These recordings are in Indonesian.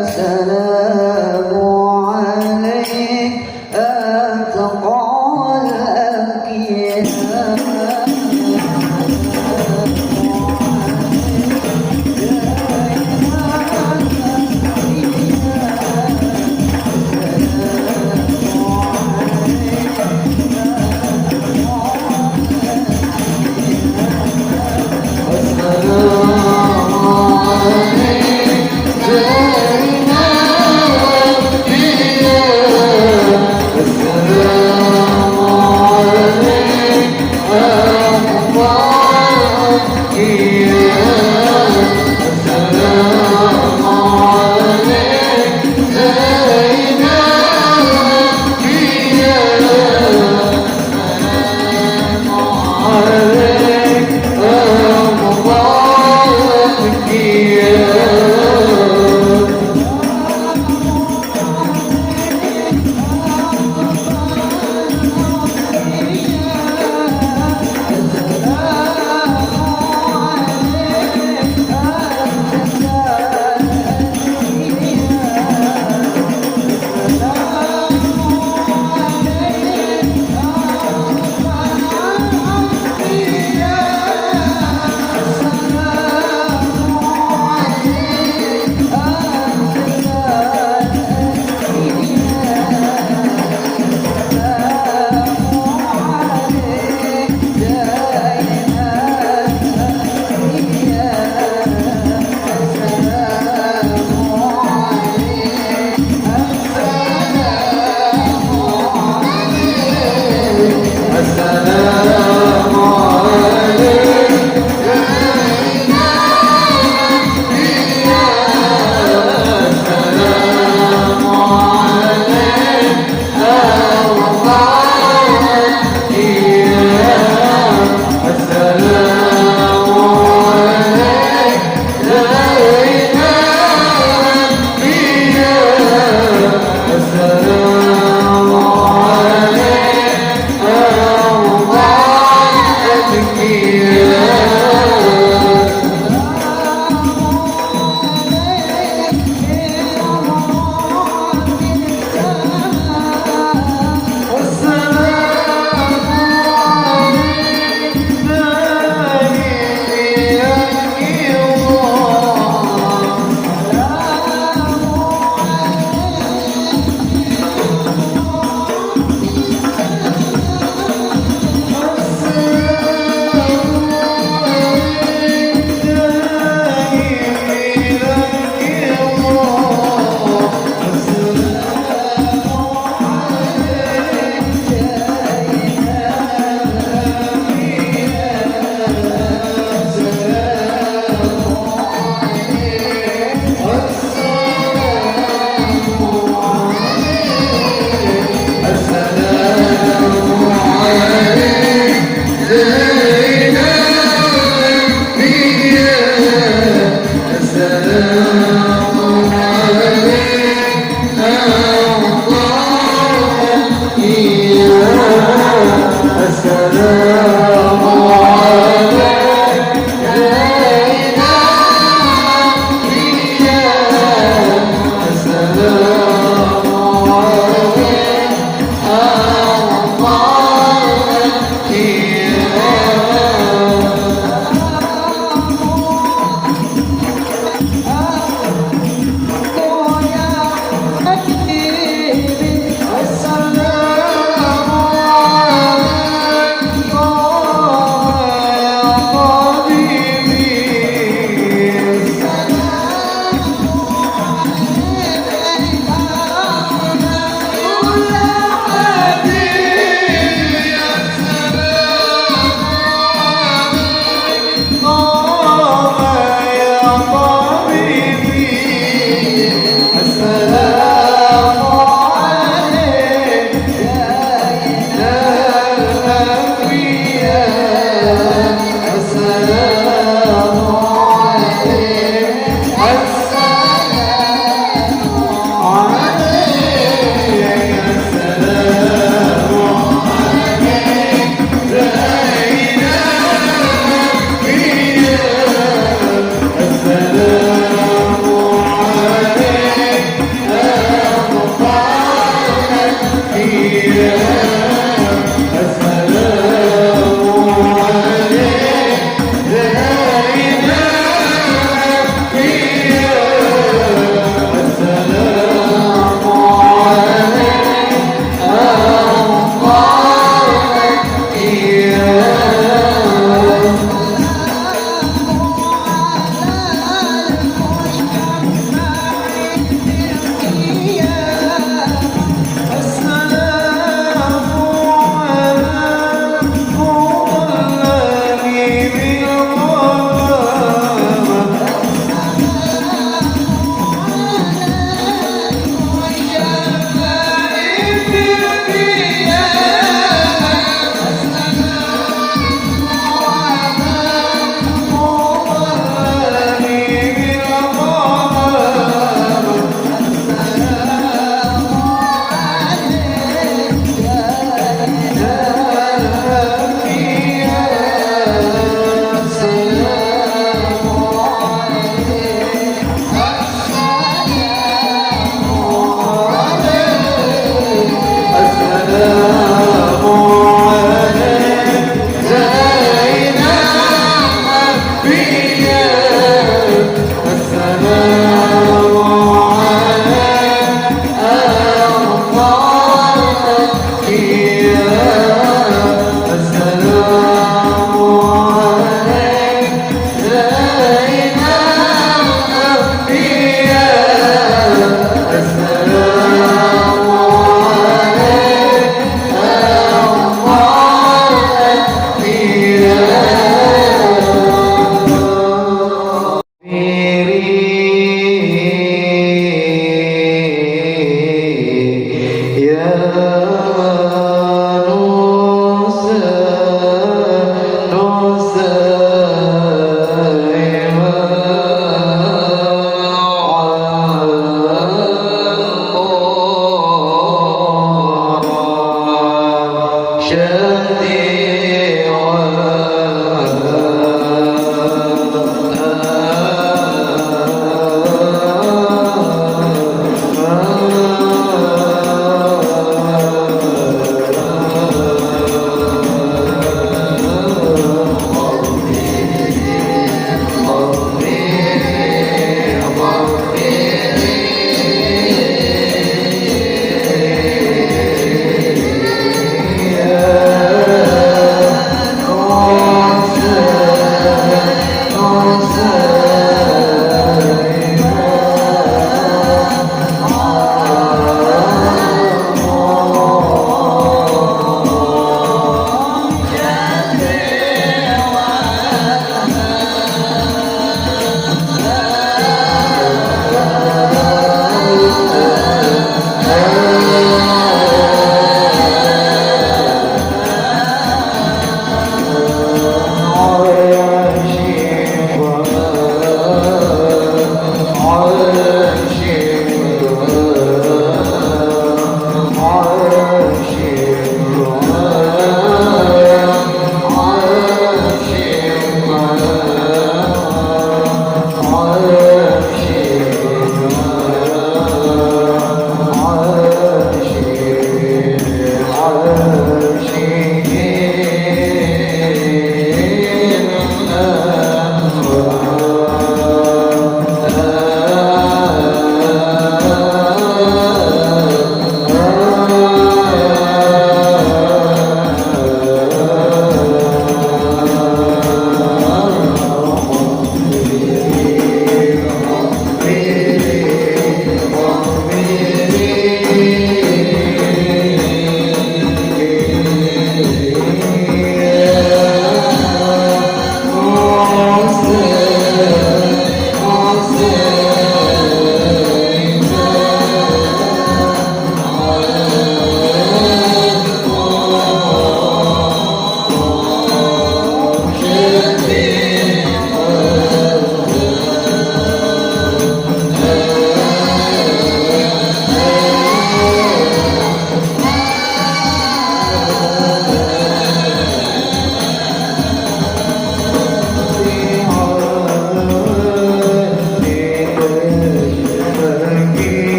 السلام عليك أتقى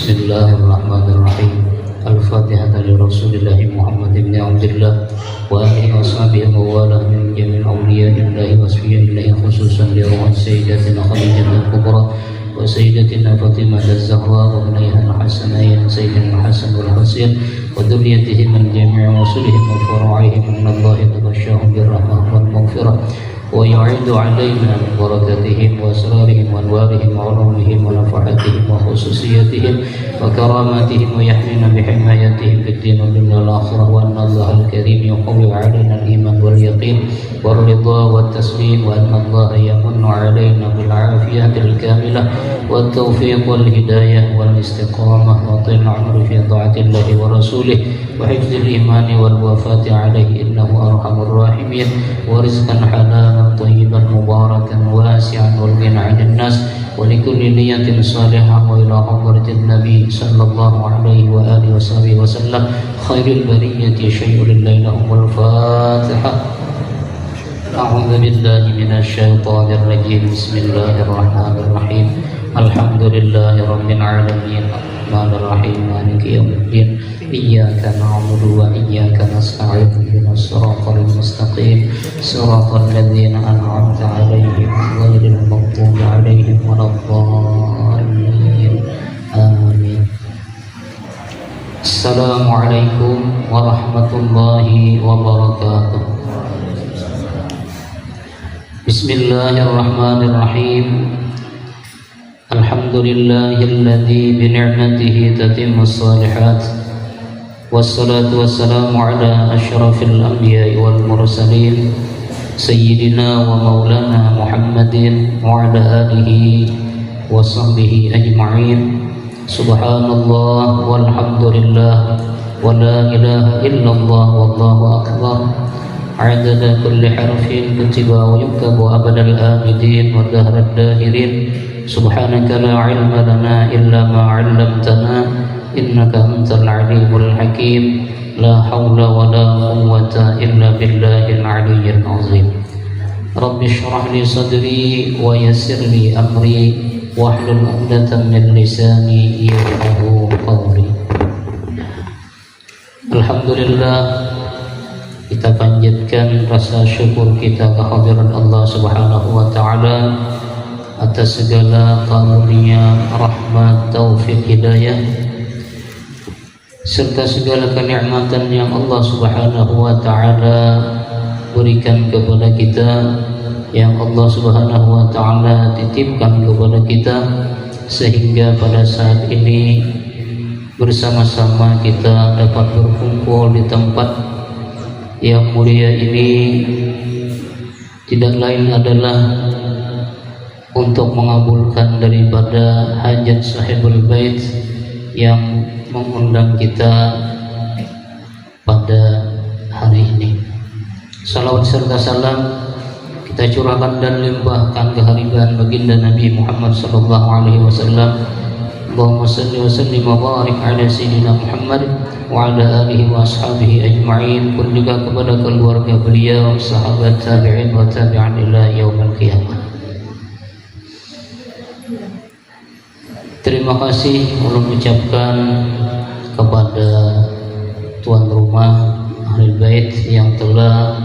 Bismillahirrahmanirrahim. Al-Fatihah li Rasulillah Muhammad ibn Abdullah wa alihi wa sahbihi wa wala min jami'il awliya'illahi wa asfiya'illahi khususan li ruhi sayyidatina Khadijah al-Kubra wa sayyidatina Fatimah az-Zahra wa ibnaiha al-Hasanayn sayyidina Hasan wal Husain wa dhurriyyatihim min jami'i rusulihim wa furu'ihim min Allah tabasyahum birrahmah wal maghfirah ويعيد علينا من بركاتهم وأسرارهم وأنوارهم وعلومهم ونفحاتهم وخصوصياتهم وكراماتهم ويحمينا بحمايتهم في الدين والدنيا والآخرة وأن الله الكريم يقوي علينا الإيمان واليقين والرضا والتسليم وأن الله يمن علينا بالعافية الكاملة والتوفيق والهداية والاستقامة وطول العمر في طاعة الله ورسوله وحفظ الإيمان والوفاة عليه إنه أرحم الراحمين ورزقا حلالا طيبا مباركا واسعا والغنى عن الناس ولكل نية صالحة وإلى حضرة النبي صلى الله عليه وآله وصحبه وسلم خير البرية شيء لله والفاتحة. أعوذ بالله من الشيطان الرجيم. بسم الله الرحمن الرحيم. الحمد لله رب العالمين الرحمن الرحيم مالك يوم الدين إياك نعبد وإياك نستعين اهدنا الصراط المستقيم صراط الذين أنعمت عليهم غير المغضوب عليهم ولا الضالين آمين. السلام عليكم ورحمة الله وبركاته. بسم الله الرحمن الرحيم. الحمد لله الذي بنعمته تتم الصالحات والصلاة والسلام على أشرف الأنبياء والمرسلين سيدنا ومولانا محمد وعلى آله وصحبه أجمعين. سبحان الله والحمد لله ولا إله إلا الله والله أكبر عدد كل حرف كتب ويكتب أبد الآبدين ودهر الداهرين. سبحانك لا علم لنا إلا ما علمتنا إنك أنت العليم الحكيم. لا حول ولا قوة إلا بالله العلي العظيم. رب اشرح لي صدري ويسر لي أمري واحلل عقدة من لساني يفقهوا قولي. Alhamdulillah, kita panjatkan rasa syukur kita kehadiran Allah Subhanahu wa taala atas segala karunia, rahmat, taufik, hidayah serta segala kenikmatan yang Allah Subhanahu wa taala berikan kepada kita, yang Allah Subhanahu wa taala titipkan kepada kita, sehingga pada saat ini bersama-sama kita dapat berkumpul di tempat yang mulia ini tidak lain adalah untuk mengabulkan daripada hajat sahibul bait yang mengundang kita pada hari ini. Salawat serta salam kita curahkan dan limpahkan kehadiran baginda Nabi Muhammad sallallahu alaihi wasallam. Allahumma salli wa sallim wa barik ala sayyidina Muhammad wa ala alihi wa ashabihi ajma'in. Pun juga kepada keluarga beliau, sahabat, tabi'in wa tabi'an ila yaumil qiyamah. Terima kasih ulun ucapkan kepada tuan rumah Ahlul Bait yang telah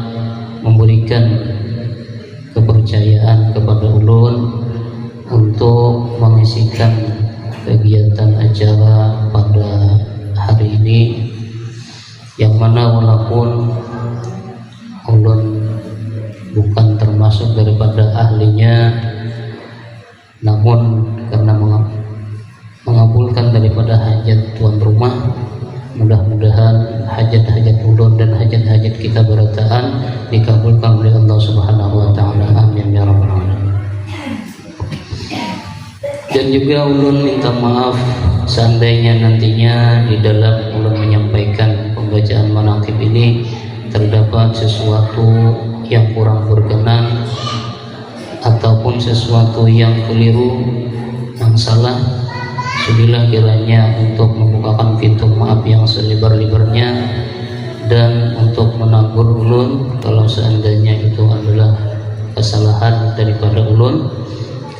memberikan kepercayaan kepada ulun untuk mengisikan kegiatan acara pada hari ini, yang mana walaupun ulun bukan termasuk daripada ahlinya, namun karena mengabulkan daripada hajat tuan rumah, mudah-mudahan hajat-hajat ulun dan hajat-hajat kita berataan dikabulkan oleh Allah Subhanahu wa taala. Amin ya rabbal alamin. Dan juga ulun minta maaf seandainya nantinya di dalam ulun menyampaikan pembacaan manaqib ini terdapat sesuatu yang kurang berkenan ataupun sesuatu yang keliru, yang salah. Sudilah kiranya untuk membukakan pintu maaf yang selebar-lebarnya dan untuk menegur ulun kalau seandainya itu adalah kesalahan daripada ulun,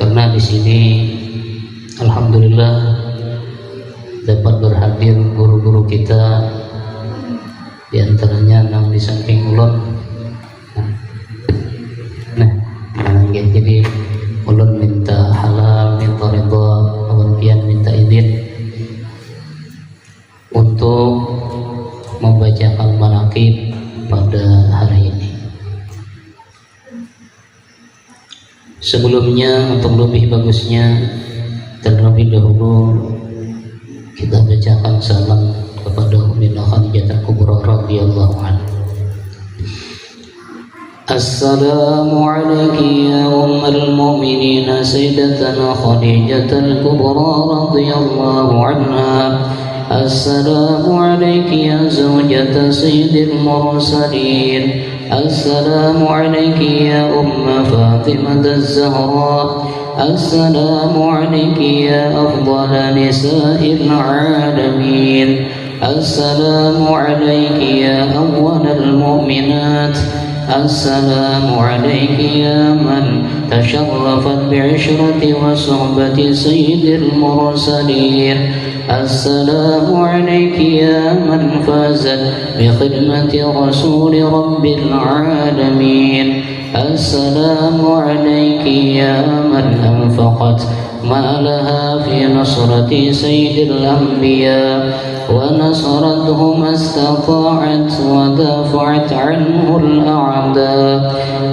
karena di sini alhamdulillah dapat berhadir guru-guru kita, di antaranya nang di samping ulun. Jadi ulun minta halal, minta ridha, awan minta izin untuk membacakan manaqib pada hari ini. Sebelumnya, untuk lebih bagusnya, terlebih dahulu kita bacakan salam kepada Ummina Khadijah Kubra radhiyallahu anha. Assalamu alayki ya ummul mu'minin sayyidatana Khadijah Kubra radhiyallahu anha. Assalamu alayki ya zawjata sayyidil mursalin. Assalamu alayki ya umma Fatimah az-Zahra. Assalamu alayki ya afdal nisa'il alamin. Assalamu alayki ya awwalal mu'minat. Assalamu alayki ya man tasharrafat bi'ishrati wa suhbati sayyidil mursalin. Assalamu alayki ya man fazat bi khidmati rasuli rabbil alamin. Assalamu alayki ya man anfaqat مالها في نصرة سيد الأنبياء ونصرته ما استطاعت ودافعت عنه الأعداء.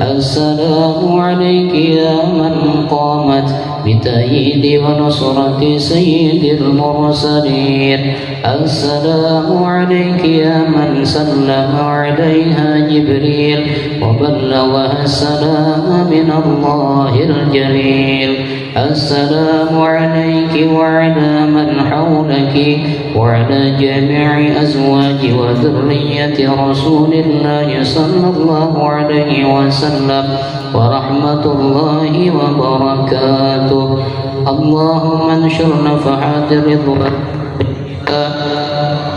السلام عليك يا من قامت بتأييد ونصرة سيد المرسلين. السلام عليك يا من سلم عليها جبريل وبلغها السلام من الله الجليل. السلام عليك وعلى من حولك وعلى جميع أزواج وذرية رسول الله صلى الله عليه وسلم ورحمة الله وبركاته. اللهم انشر نفحات رضوانك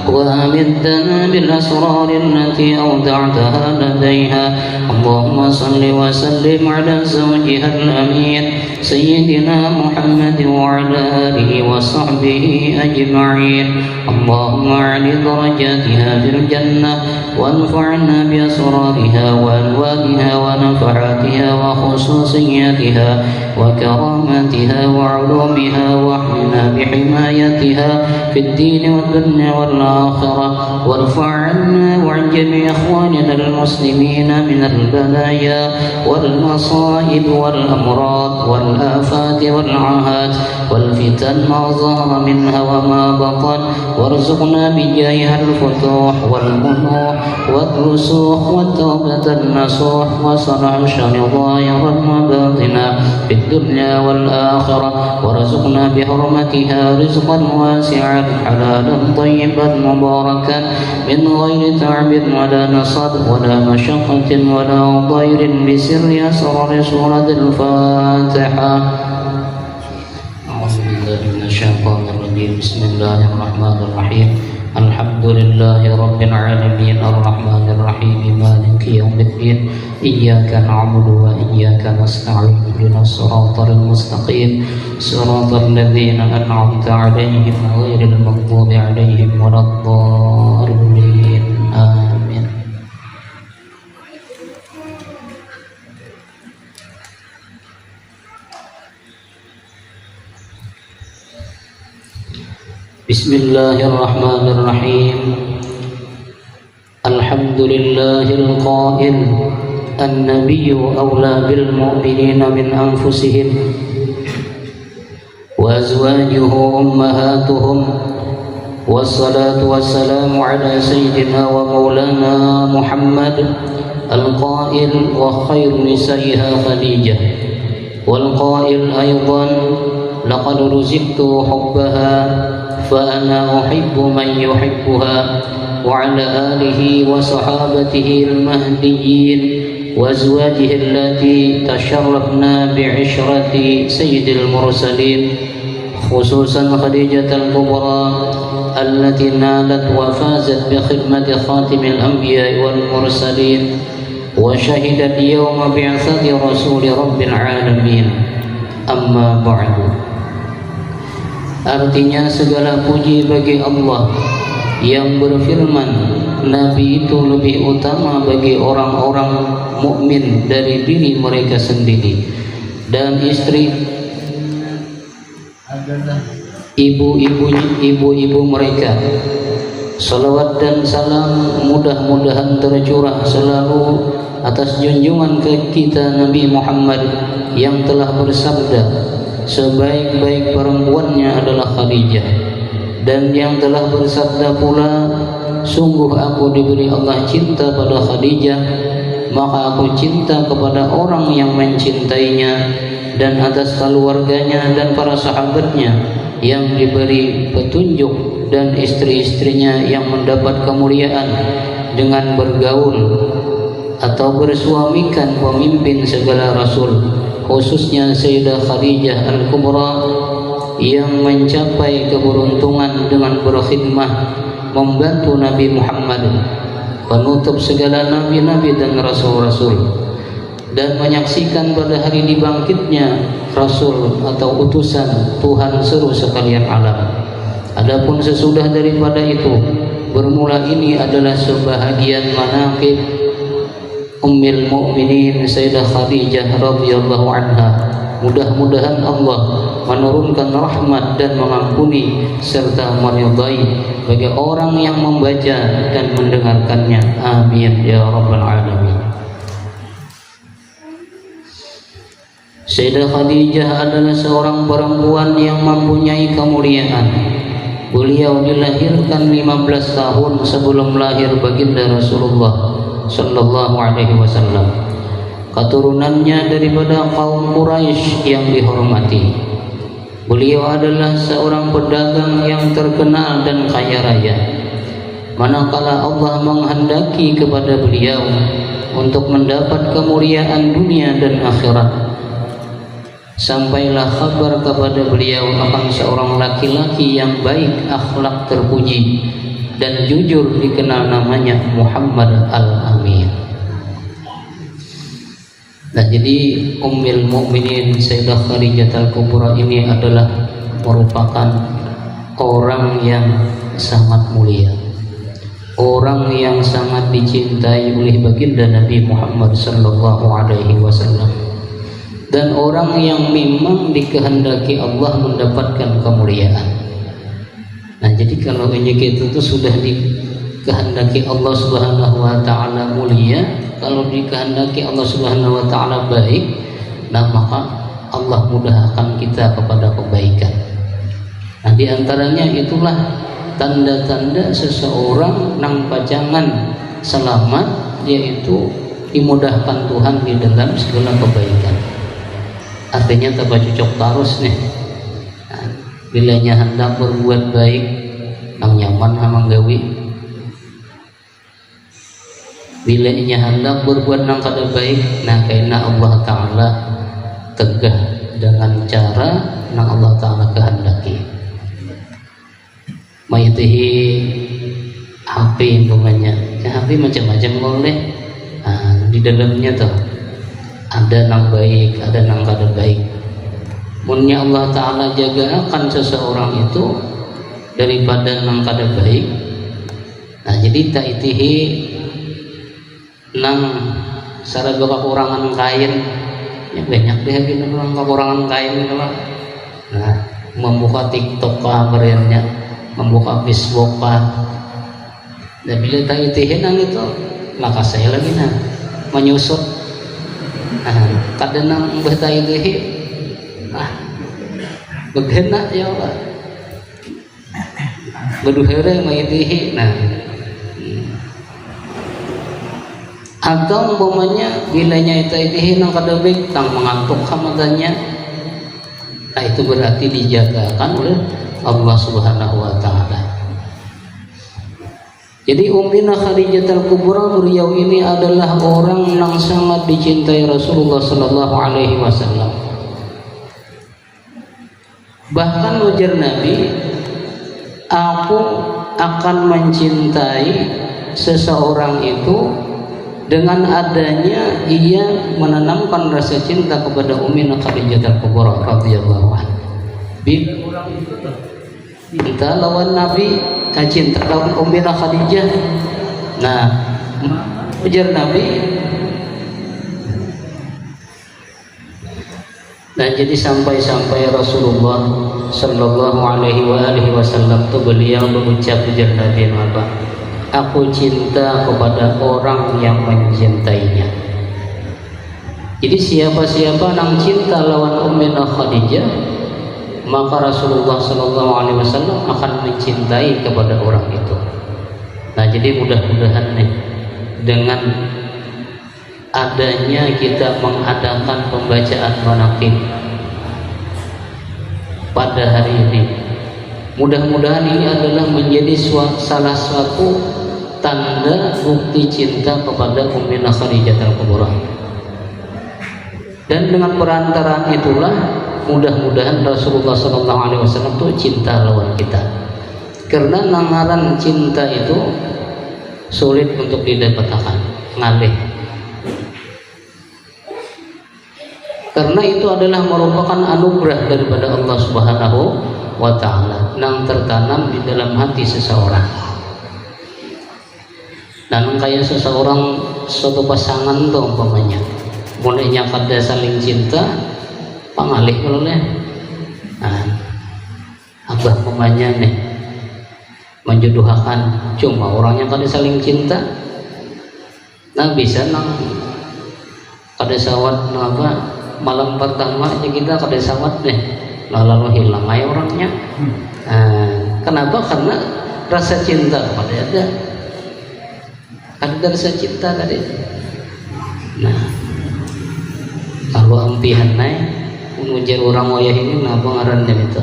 وأمدنا بالأسرار التي أودعتها لديها. اللهم صل وسلم على زوجها الأمين سيدنا محمد وعلى آله وصحبه أجمعين. اللهم أعل درجاتها في الجنة وانفعنا بأسرارها وألوانها ونفحاتها وخصوصياتها وكراماتها وعلومها واحمنا بحمايتها في الدين والدنيا والآخرة. وارفع عنا وعن جميع إخواننا المسلمين من البلايا والمصائب والأمراض والآفات والعاهات والفتن ما ظهر منها وما بطن. وارزقنا بجاهها الفتوح والمنوح والرسوخ والتوبة النصوح وصلاح الشأن ظاهرا وباطنا في الدنيا والآخرة. وارزقنا بحرمتها رزقا واسعا حلالا طيبا مباركا من غير تعب ولا نصب ولا مشقة ولا ضير بسر أسرار سورة الفاتحة. أعوذ بالله من الشيطان الرجيم. بسم الله الرحمن الرحيم. الحمد لله رب العالمين الرحمن الرحيم مالك يوم الدين. إياك نعبد وإياك نستعين. اهدنا الصراط المستقيم صراط الذين أنعمت عليهم غير المغضوب عليهم ولا الضالين. آمين. بسم الله الرحمن الرحيم. الحمد لله القائل النبي أولى بالمؤمنين من أنفسهم وأزواجه أمهاتهم. والصلاة والسلام على سيدنا ومولانا محمد القائل وخير نسائها خديجة. والقائل أيضا لقد رزقت حبها فأنا أحب من يحبها. وعلى آله وصحابته المهديين وأزواجه التي تشرفنا بعشرة سيد المرسلين خصوصا خديجة الكبرى التي نالت وفازت بخدمة خاتم الأنبياء والمرسلين وشهدت يوم بعثة رسول رب العالمين. أما بعد Artinya segala puji bagi Allah yang berfirman, Nabi itu lebih utama bagi orang-orang mukmin dari diri mereka sendiri, dan istri adalah ibu-ibu mereka. Salawat dan salam mudah-mudahan tercurah selalu atas junjungan kita Nabi Muhammad yang telah bersabda, sebaik-baik perempuannya adalah Khadijah, dan yang telah bersabda pula, sungguh aku diberi Allah cinta pada Khadijah, maka aku cinta kepada orang yang mencintainya, dan atas keluarganya dan para sahabatnya yang diberi petunjuk, dan istri-istrinya yang mendapat kemuliaan dengan bergaul atau bersuamikan pemimpin segala rasul, khususnya Sayyidah Khadijah Al-Kubra yang mencapai keberuntungan dengan berkhidmah membantu Nabi Muhammad, penutup segala nabi-nabi dan rasul-rasul, dan menyaksikan pada hari dibangkitnya Rasul atau utusan Tuhan seluruh sekalian alam. Adapun sesudah daripada itu, bermula ini adalah sebahagian manaqib Ummul Mukminin Sayyidah Khadijah radhiyallahu anha. Mudah-mudahan Allah menurunkan rahmat dan mengampuni serta meridai bagi orang yang membaca dan mendengarkannya. Amin ya rabbal alamin. Sayyidah Khadijah adalah seorang perempuan yang mempunyai kemuliaan. Beliau dilahirkan 15 tahun sebelum lahir baginda Rasulullah sallallahu alaihi wasallam. Keturunannya daripada kaum Quraisy yang dihormati. Beliau adalah seorang pedagang yang terkenal dan kaya raya. Manakala Allah menghendaki kepada beliau untuk mendapat kemuliaan dunia dan akhirat, sampailah kabar kepada beliau akan seorang laki-laki yang baik akhlak terpuji dan jujur, dikenal namanya Muhammad Al-Amin. Nah, jadi Ummul Mukminin Sayyidah Khadijah Al-Kubra ini adalah merupakan orang yang sangat mulia, orang yang sangat dicintai oleh baginda Nabi Muhammad sallallahu alaihi wasallam, dan orang yang memang dikehendaki Allah mendapatkan kemuliaan. Nah, jadi kalau kita itu sudah dikehendaki Allah Subhanahu wa taala mulia, kalau dikehendaki Allah Subhanahu wa taala baik, nah maka Allah mudahkan kita kepada kebaikan. Nah, di antaranya itulah tanda-tanda seseorang nang pajangan selamat, yaitu dimudahkan Tuhan di dalam segala kebaikan. Artinya tambah cocok tarus nih. Nah, bilanya hendak berbuat baik, nang nyaman hamang gawi. Bilanya hendak berbuat nang kada baik, nah karena Allah Taala tegah dengan cara nang Allah Taala kehendaki. Maitihi HP umpamanya, ya, HP macam-macam boleh. Nah, di dalamnya tuh ada nang baik, ada nang kada baik. Munnya Allah Ta'ala jaga akan seseorang itu daripada nang kada baik. Nah, jadi taitihi nang sarada kekurangan kain, ya banyak deh gitu orang kekurangan kain kalau. Nah, membuka TikTok kabarnya, membuka Facebook kah. Dan bila taitihi nang itu, maka saya lagi nang menyusut. Kadang bertailihi begena ya Allah berduhera maitihi. Nah, atau umpamanya bilanya tailihi nang kada baik tang mengantuk hamadannya, nah itu berarti dijagakan oleh Allah Subhanahu wa taala. Jadi Ummina Khadijah Al-Kubra, beliau ini adalah orang yang sangat dicintai Rasulullah sallallahu alaihi wasallam. Bahkan ujar Nabi, aku akan mencintai seseorang itu dengan adanya ia menanamkan rasa cinta kepada Ummina Khadijah Al-Kubra radhiyallahu anha. Bila orang itu cinta lawan Nabi, cinta lawan Ummina Khadijah. Nah, ujar Nabi. Nah, jadi sampai Rasulullah Sallallahu Alaihi Wasallam itu beliau berucap, ujar Nabi apa? Aku cinta kepada orang yang mencintainya. Jadi siapa-siapa yang cinta lawan Ummina Khadijah, maka Rasulullah Sallallahu Alaihi Wasallam akan mencintai kepada orang itu. Nah, jadi mudah-mudahan nih dengan adanya kita mengadakan pembacaan manaqib pada hari ini, mudah-mudahan ini adalah menjadi salah suatu tanda bukti cinta kepada Ummina Khadijah al-Kubra. Dan dengan perantaraan itulah mudah-mudahan Rasulullah SAW itu cinta lawan kita. Karena nangaran cinta itu sulit untuk didapatkan, ngalih. Karena itu adalah merupakan anugerah daripada Allah Subhanahu wa Ta'ala yang tertanam di dalam hati seseorang. Dan kayak seseorang, suatu pasangan tuh umpamanya, mulainya kada saling cinta, pangalih oleh abah umpamanya nih menjodohkan cuma orang yang kada saling cinta. Nah, bisa nang kada sawat apa malam pertama aja kita kada sawat deh, lalu hilang aja orangnya. Kenapa? Karena rasa cinta kepada ada rasa cinta tadi. Nah, kalau ampihan naik mengujar orang wayah ini napa ngarannya itu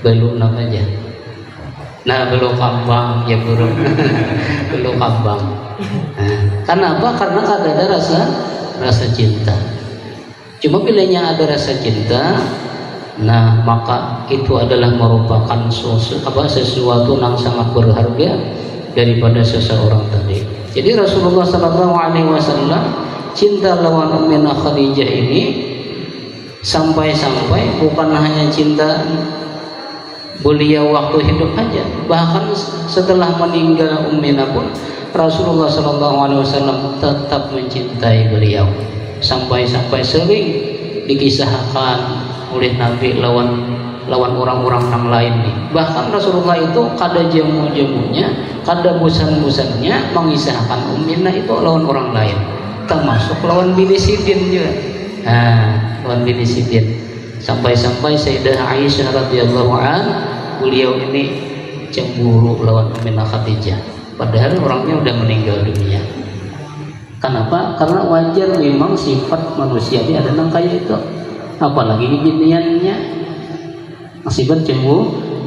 belum napa aja. Nah, belum kambang ya burung. Belum kambang. Kenapa? Karena ada rasa cinta. Cuma bilanya ada rasa cinta, nah maka itu adalah merupakan sesuatu yang sangat berharga daripada seseorang tadi. Jadi Rasulullah SAW cinta lawan Ummina Khadijah ini sampai-sampai bukan hanya cinta beliau waktu hidup aja, bahkan setelah meninggal Ummina pun Rasulullah SAW tetap mencintai beliau. Sampai-sampai sering dikisahkan oleh Nabi lawan orang-orang yang lain nih. Bahkan Rasulullah itu kada jamu-jamunya, kada bosan-bosannya mengisahkan Ummina itu lawan orang lain, termasuk lawan Bini Sidin juga. Lawan Bini Sidin. Sampai-sampai Sayyidah Aisyah radhiyallahu anha, beliau ini cemburu lawan Ummina Khadijah, padahal orangnya udah meninggal dunia. Kenapa? Karena wajar memang sifat manusia dia ada yang kayak itu, apalagi biniannya sifat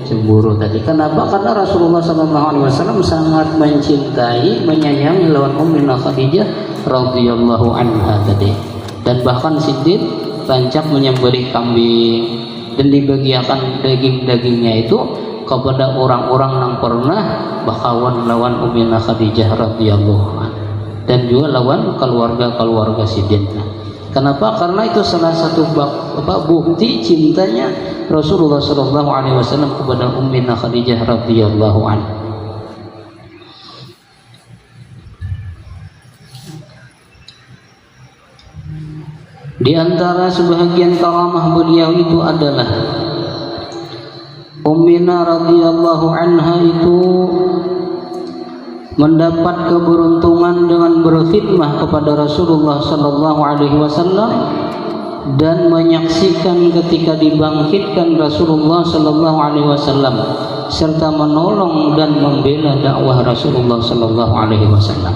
cemburu tadi. Kenapa? Karena Rasulullah SAW sangat mencintai, menyayangi lawan Ummina Khadijah radhiyallahu anha tadi. Dan bahkan Siddiq rancak menyembelih kambing dan dibagiakan daging-dagingnya itu kepada orang-orang yang pernah bakawan lawan Ummina Khadijah radhiyallahu anha, dan juga lawan keluarga Sidin. Kenapa? Karena itu salah satu bukti cintanya Rasulullah SAW kepada Ummina Khadijah radhiyallahu anha. Di antara sebahagian karamah beliau itu adalah Ummina radhiyallahu anha itu mendapat keberuntungan dengan berkhidmah kepada Rasulullah sallallahu alaihi wasallam dan menyaksikan ketika dibangkitkan Rasulullah sallallahu alaihi wasallam serta menolong dan membela dakwah Rasulullah sallallahu alaihi wasallam.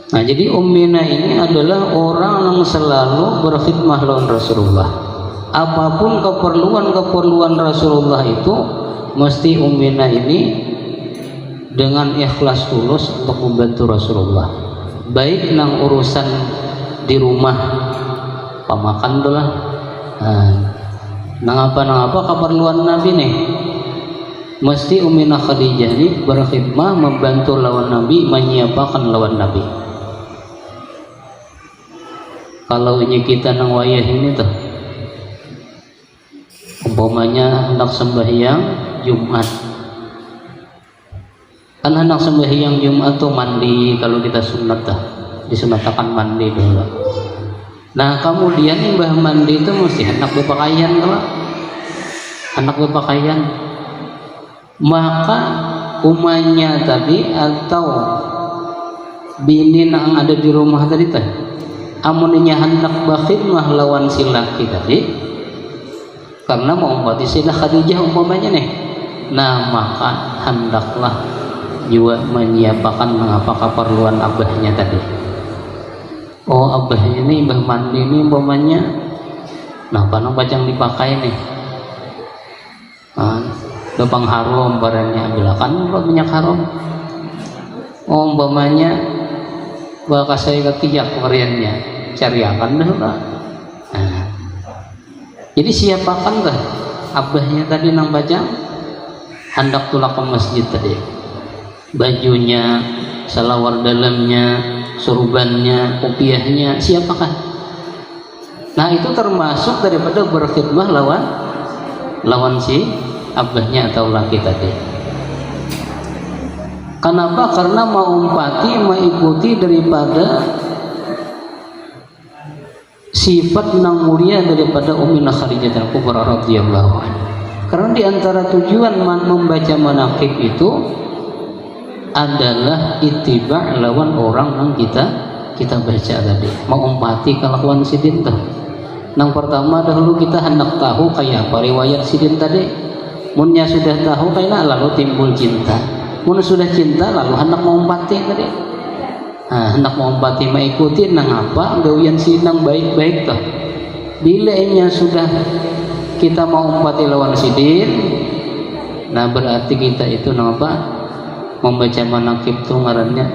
Nah, jadi Ummina ini adalah orang yang selalu berkhidmah lawan Rasulullah. Apapun keperluan Rasulullah itu mesti Ummina ini dengan ikhlas tulus untuk membantu Rasulullah, baik nang urusan di rumah pamakan dolah, nang apa keperluan Nabi nih, mesti Ummina Khadijah ini berkhidmah membantu lawan Nabi, menyiapkan lawan Nabi. Kalau ini kita nang wayah ini tuh umpamanya hendak sembahyang Jumat. Kan hendak sembahyang Jumat tuh mandi, kalau kita sunat dah disunatakan mandi dulu. Nah kemudian imbah mandi itu mesti hendak berpakaian kalau hendak berpakaian, maka umanya tadi atau bini yang ada di rumah tadi teh amunnya hendak berkhidmah lawan si laki tadi karena mau umpati Sayyidah Khadijah umpamanya nih, nah maka hendaklah juga menyiapkan mengapa keperluan abahnya tadi. Oh abahnya ini mbah mandi ini umpamanya, nah panang pajang dipakai nih, lubang harum barangnya ambilkan minyak harum. Oh umpamanya bakal saya ketiak variannya cariakan dah lah. Nah, jadi siapakan dah abahnya tadi nang bajang hendak tulak ke masjid tadi, bajunya, salawar dalamnya, surbannya, kopiahnya, siapakah? Nah itu termasuk daripada berkhidmah lawan si abahnya atau laki tadi. Kenapa? Karena maumpati mengikuti daripada sifat nang mulia daripada Ummina Khadijah al-Kubra radhiyallahu anha. Karena diantara tujuan membaca manaqib itu adalah ittiba' lawan orang yang kita baca tadi, maumpati kelakuan sidin tuh. Nang pertama dahulu kita hendak tahu kayak apa riwayat sidin tadi. Munnya sudah tahu kayak lalu timbul cinta. Mun sudah cinta lalu hendak mengumpati tadi. Nah, hendak mengumpati mengikuti nang apa gawian sinang baik-baik toh. Bilanya sudah kita mau umpati lawan sidin, nah berarti kita itu nang apa membaca manaqib itu ngarannya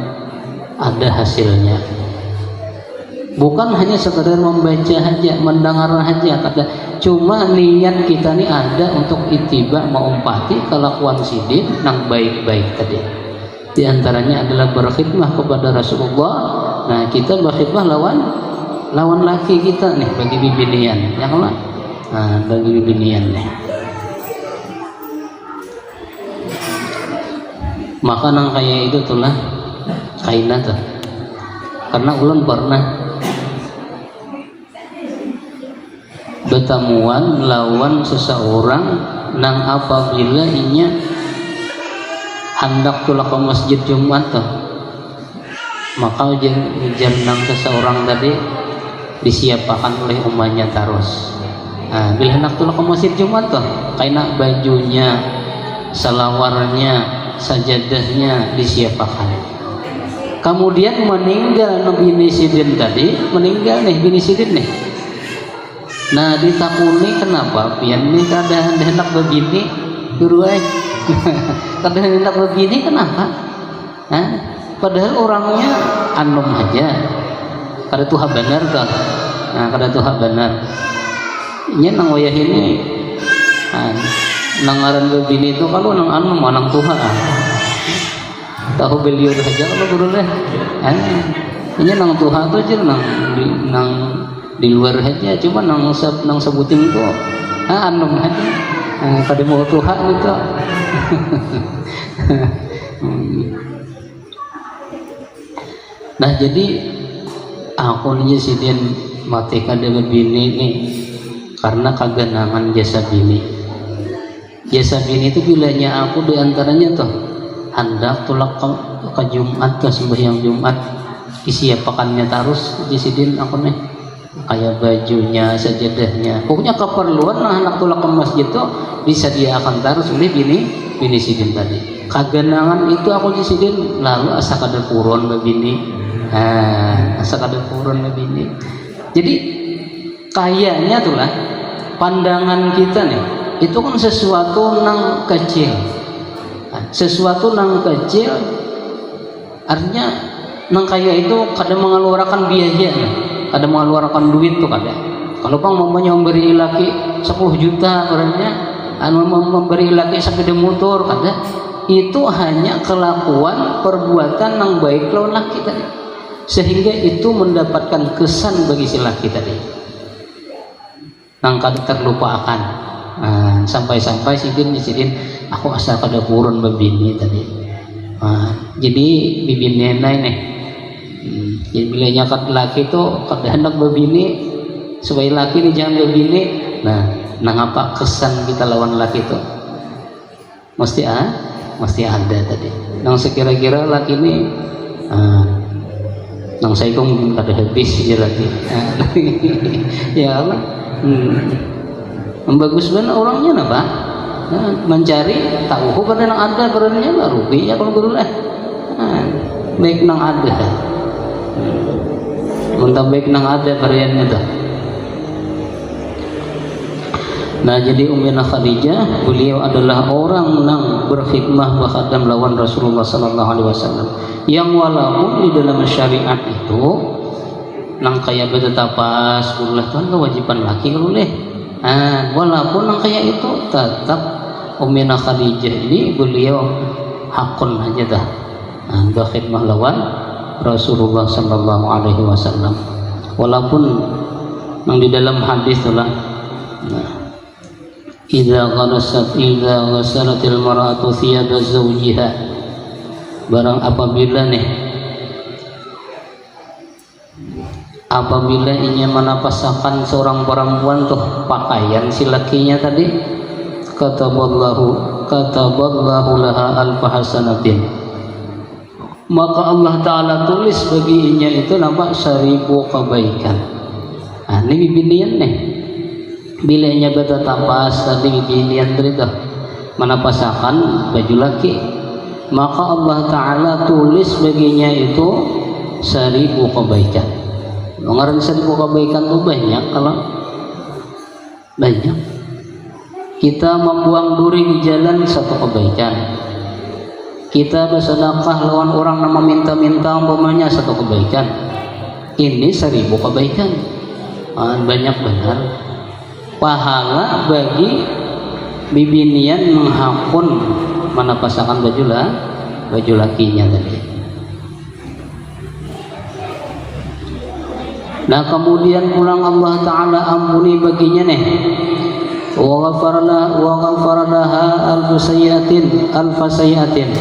ada hasilnya. Bukan hanya sekedar membaca aja, mendengar aja, kada. Cuma niat kita ini ada untuk ittiba maumpati kelakuan sidin nang baik-baik tadi. Di antaranya adalah berkhidmah kepada Rasulullah. Nah, kita berkhidmah lawan laki kita nih bagi bibinian, ya kan? Nah, bagi bibinian nih. Maka nang kayak itu tulah kainat tuh. Karena ulun pernah bertemuan lawan seseorang nang apabila inya hendak tulak ke masjid Jumat tuh, maka ujian nang seseorang tadi disiapkan oleh umatnya terus. Nah, bila hendak tulak ke masjid Jumat tuh, kaina bajunya, salawarnya, sajadahnya disiapkan. Kemudian meninggal bini sidin tadi, meninggal nih bini sidin nih. Nah ditakuni kenapa? Pian ini kada hendak begini, guru aja. Kada hendak begini kenapa? Hah? Padahal orangnya anum aja. Kada tuha benar kan? Nah kada tuha benar. Ini nang wayah ini, nangaran begini itu kalau nang anum manang tuha. Tahu beliau saja kalau guru deh. Ini nang tuha tuh aja nang di luar aja, cuma nang sebutin itu anum aja, kada mau tuhan itu. Nah jadi aku nih sidin mati kada bini nih karena kaganangan jasa bini. Jasa bini itu bilanya aku diantaranya tuh hendak tulak ke Jumat ke sembahyang Jumat, disiapakannya terus sidin aku nih kayak bajunya, sajadahnya, pokoknya keperluan nah anak tulak ke masjid tuh disediakan terus oleh bini sidin tadi. Kaganangan itu aku sidin lalu asa kada purun bini, asa kada purun bini. Jadi kayaknya tuh lah pandangan kita nih itu kan sesuatu nang kecil, sesuatu nang kecil artinya nang kaya itu kada mengeluarkan biaya nih. Ada mengeluarkan duit tuh kada. Kalau pang memberi laki 10 juta orangnya, memberi laki sepeda motor kada. Itu hanya kelakuan perbuatan yang baik lawan laki tadi. Sehingga itu mendapatkan kesan bagi si laki tadi. Nang kada terlupakan. Sampai-sampai sidin aku asal kada purun babini tadi. Jadi bibinnya nih. Jadi bila nyakat laki tuh kada hendak babini supaya laki ini jangan babini. Nah apa kesan kita lawan laki itu? Mesti ada tadi. Nang sekira-kira laki ini nang saya mungkin kada habis aja lagi. Ya Allah. Bagus banget orangnya apa? Mencari tahu pada nang ada beraninya lah rugi ya kalau dulu baik nang ada. Muntah baik nang ada variannya dah. Nah jadi Ummina Khadijah beliau adalah orang nang berkhidmah berkhadam lawan Rasulullah sallallahu alaihi wasallam yang walaupun di dalam syariat itu nang kaya betetapas ulah tuan kewajiban laki luleh. Walaupun nang kaya itu tetap Ummina Khadijah ini beliau hakun aja dah berkhidmah lawan Rasulullah sallallahu alaihi wasallam walaupun nang di dalam hadis itulah idza ghasalatil mar'atu thiyaba zawjiha barang apabila ingin menapasakan seorang perempuan tuh pakaian si lakinya tadi kataballahu laha alfa hasanatin maka Allah Ta'ala tulis baginya itu nampak 1000 kebaikan. Ini bibinian nih bilanya beta tapas tadi bibinian cerita menapasakan baju laki maka Allah Ta'ala tulis baginya itu 1000 kebaikan. Mengarang 1000 kebaikan itu banyak. Kalau banyak kita membuang duri di jalan 1 kebaikan, kita bersedekah lawan orang yang meminta-minta umpamanya 1 kebaikan, ini 1000 kebaikan. Banyak benar pahala bagi bibinian menghakun menapasakan baju lakinya tadi. Nah kemudian pulang Allah Ta'ala ampuni baginya nih wa ghafara laha alfa sayyatin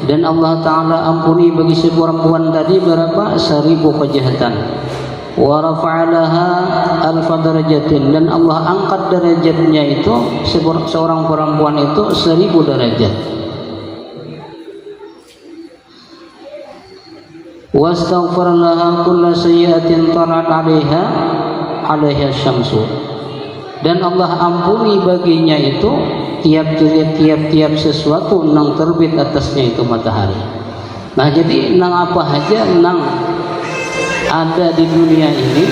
dan Allah Ta'ala ampuni bagi si perempuan tadi berapa 1000 kejahatan wa rafa'alaha alfa darajatin dan Allah angkat derajatnya itu seorang perempuan itu 1000 derajat wastaghfar laha kulla sayyi'atin talat 'alaiha syamsu dan Allah ampuni baginya itu tiap sesuatu nang terbit atasnya itu matahari. Nah jadi nang apa aja nang ada di dunia ini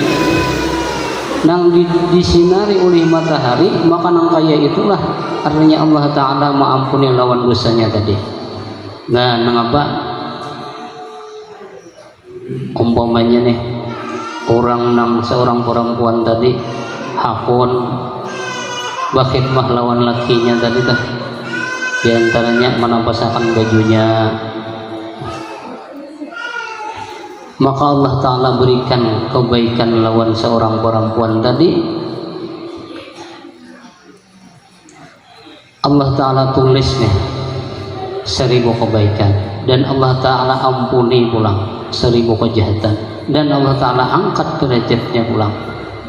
nang disinari oleh matahari maka nang kaya itulah artinya Allah Ta'ala mengampuni lawan dosanya tadi. Nah nang apa umpamanya nih orang nang seorang perempuan tadi hakun berkhidmah lawan lakinya tadi dah diantaranya menapasakan bajunya maka Allah Ta'ala berikan kebaikan lawan seorang perempuan tadi Allah Ta'ala tulis nih 1000 kebaikan dan Allah Ta'ala ampuni pulang 1000 kejahatan dan Allah Ta'ala angkat derajatnya pulang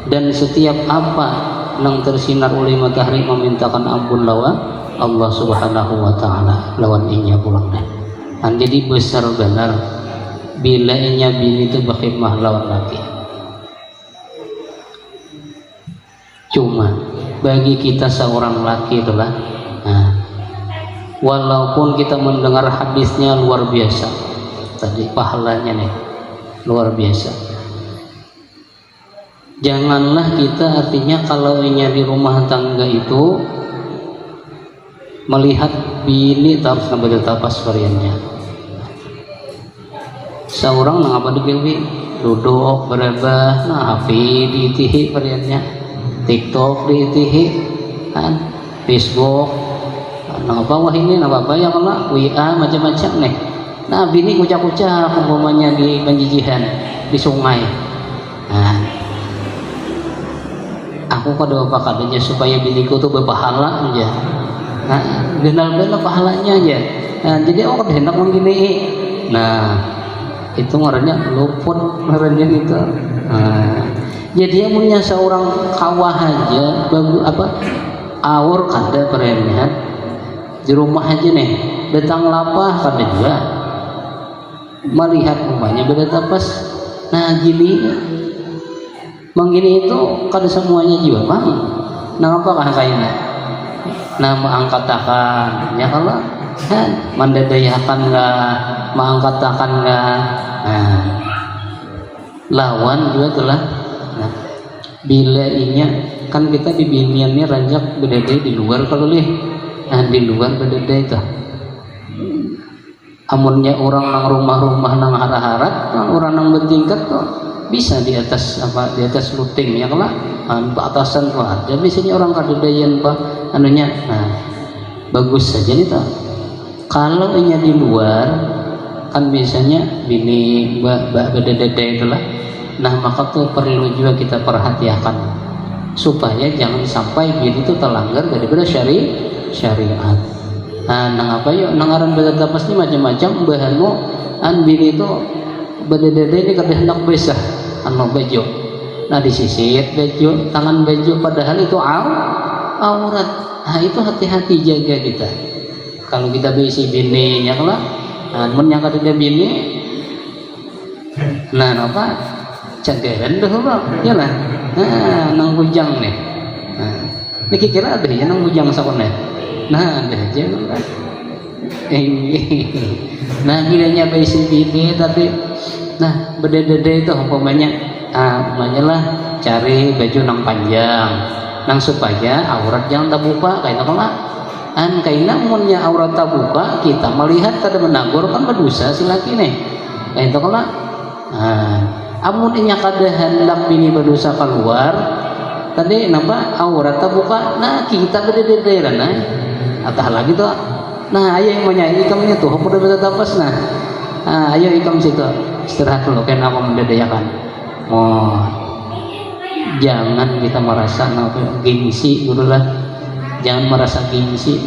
dan setiap apa yang tersinar oleh matahari memintakan ampun lawan Allah Subhanahu wa Ta'ala lawan inya pulang dah. Jadi besar benar bila inya bini itu berkhidmah lawan laki. Cuma bagi kita seorang laki itulah walaupun kita mendengar hadisnya luar biasa tadi pahalanya nih luar biasa. Janganlah kita artinya kalau inya di rumah tangga itu melihat bini harus nambah tapas variannya. Seorang nang apa dipilih duduk berebah nah HP diitihi variannya, TikTok diitihi kan, Facebook nang apa wah ini nang apa ya kalau WA macam-macam nih. Nah bini kucak-kucak umpamanya di penjijihan di sungai. Nah aku kada apa kadanya supaya biniku tuh berpahala aja. Nah, benar-benar pahalanya aja. Nah, jadi aku hendak menggini. Nah, itu ngarannya luput ngarannya itu. Nah, jadi amunnya seorang kawah aja awur kada perempuan di rumah aja nih datang lapah kada juga melihat umpamanya beda tapas. Nah gini menggini itu kada semuanya juga bang. Nah apakah kayaknya nama angkatakan ya kalau mandadayakan nggak mengangkatakan nggak. Nah, lawan juga telah. Nah, bila inya kan kita di binian ini ranjak berdede di luar kalau nah di luar berdede itu amunnya orang nang rumah-rumah nang hara-harat orang nang bertingkat tuh bisa di atas luting ya kalau batasan tuh ada biasanya orang kadedayan anunya. Nah bagus saja nih tuh kalau inya di luar kan biasanya bini berdede itulah. Nah maka tuh perlu juga kita perhatikan supaya jangan sampai bini itu terlanggar daripada syariat. Nah nang apa yuk nangaran beda tapas ini macam-macam bahanmu bini itu beda-beda ini kada hendak besar baju. Nah disisir baju tangan baju padahal itu aurat. Nah itu hati-hati jaga kita. Kalau kita berisi bini ya kalau menyangka tidak bini nah apa cagaran dah bang, ya lah. Nah, nang bujang nih. Nah, ini kira ada ya nang bujang sakonet. Nah, ada aja kan. Nah, kiranya besi bini tapi, nah beda-beda itu umpamanya, umpamanya lah cari baju nang panjang, nang supaya aurat jangan terbuka kayak apa lah. Kaina munnya aurat terbuka kita melihat kada menagor kan berdosa si laki nih. Kayak itu lah. Amun inya kada hendak bini berdosa keluar tadi napa aurat terbuka. Nah kita beda-beda nah atah lagi tuh. Nah ayo yang menyanyi kamu tuh udah beda tapas. Nah ayo ikam situ istirahat dulu kan apa mendadayakan. Jangan kita merasa gengsi dulu lah. Jangan merasa gengsi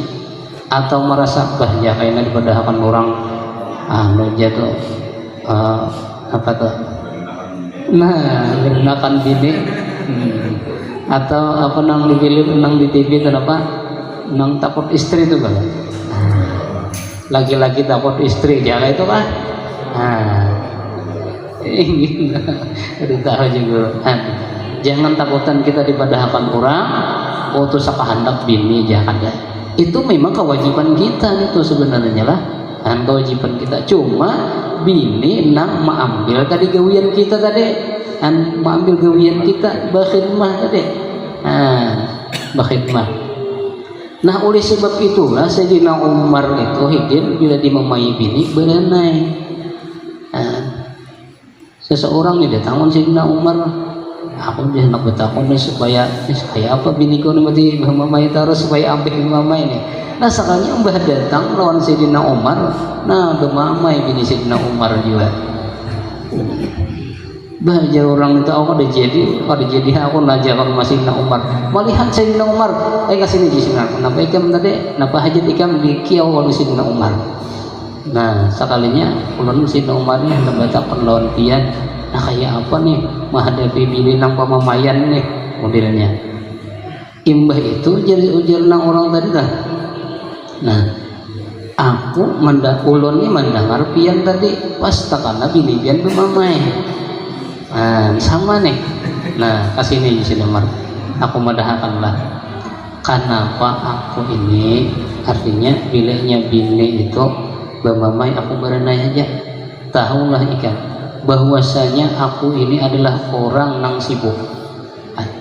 atau merasa bahaya kayaknya dipadahakan orang jatuh apa tuh. Nah, gunakan bini atau apa nang di film nang di TV kenapa nang takut istri itu kan laki-laki takut istri jangan itu kan ini tahu juga jangan takutan kita dipadahkan orang utus hendak bini jangan ya itu memang kewajiban kita itu sebenarnya lah kewajiban kita cuma bini nak mengambil tadi gawian kita tadi mengambil gawian kita berkhidmah tadi berkhidmah. Nah oleh sebab itulah Sayyidina Umar itu hidin bila dimamai bini berenai. Seseorang nih datang Sayyidina Umar aku dia nak bertakon nih supaya apa biniku nih mamai terus supaya ambil mamai nih. Nah sekalinya Mbah datang lawan Sayyidina Umar. Nah bermamai bini Sayyidina Umar juga. Bahagia orang itu aku ada jadi aku najar sama Sayyidina Umar. Melihat Sayyidina Umar, kasih nih sini. Kenapa ikam tadi? Kenapa hajat ikam di kiau oleh Sayyidina Umar? Nah sekalinya ulun Sayyidina Umar nih hendak bertakon lawan pian. Nah kayak apa nih menghadapi bini nang pamamayan nih modelnya. Imbah itu jadi ujar nang orang tadi dah. Nah, aku ulun ini mendengar pian tadi pas takana bini pian bermamai. Sama nih. Nah, kasih nih di nomor. Aku mendahkanlah. Kenapa aku ini artinya bilanya bini itu bermamai aku berenai aja. Tahulah ikan bahwasanya aku ini adalah orang nang sibuk.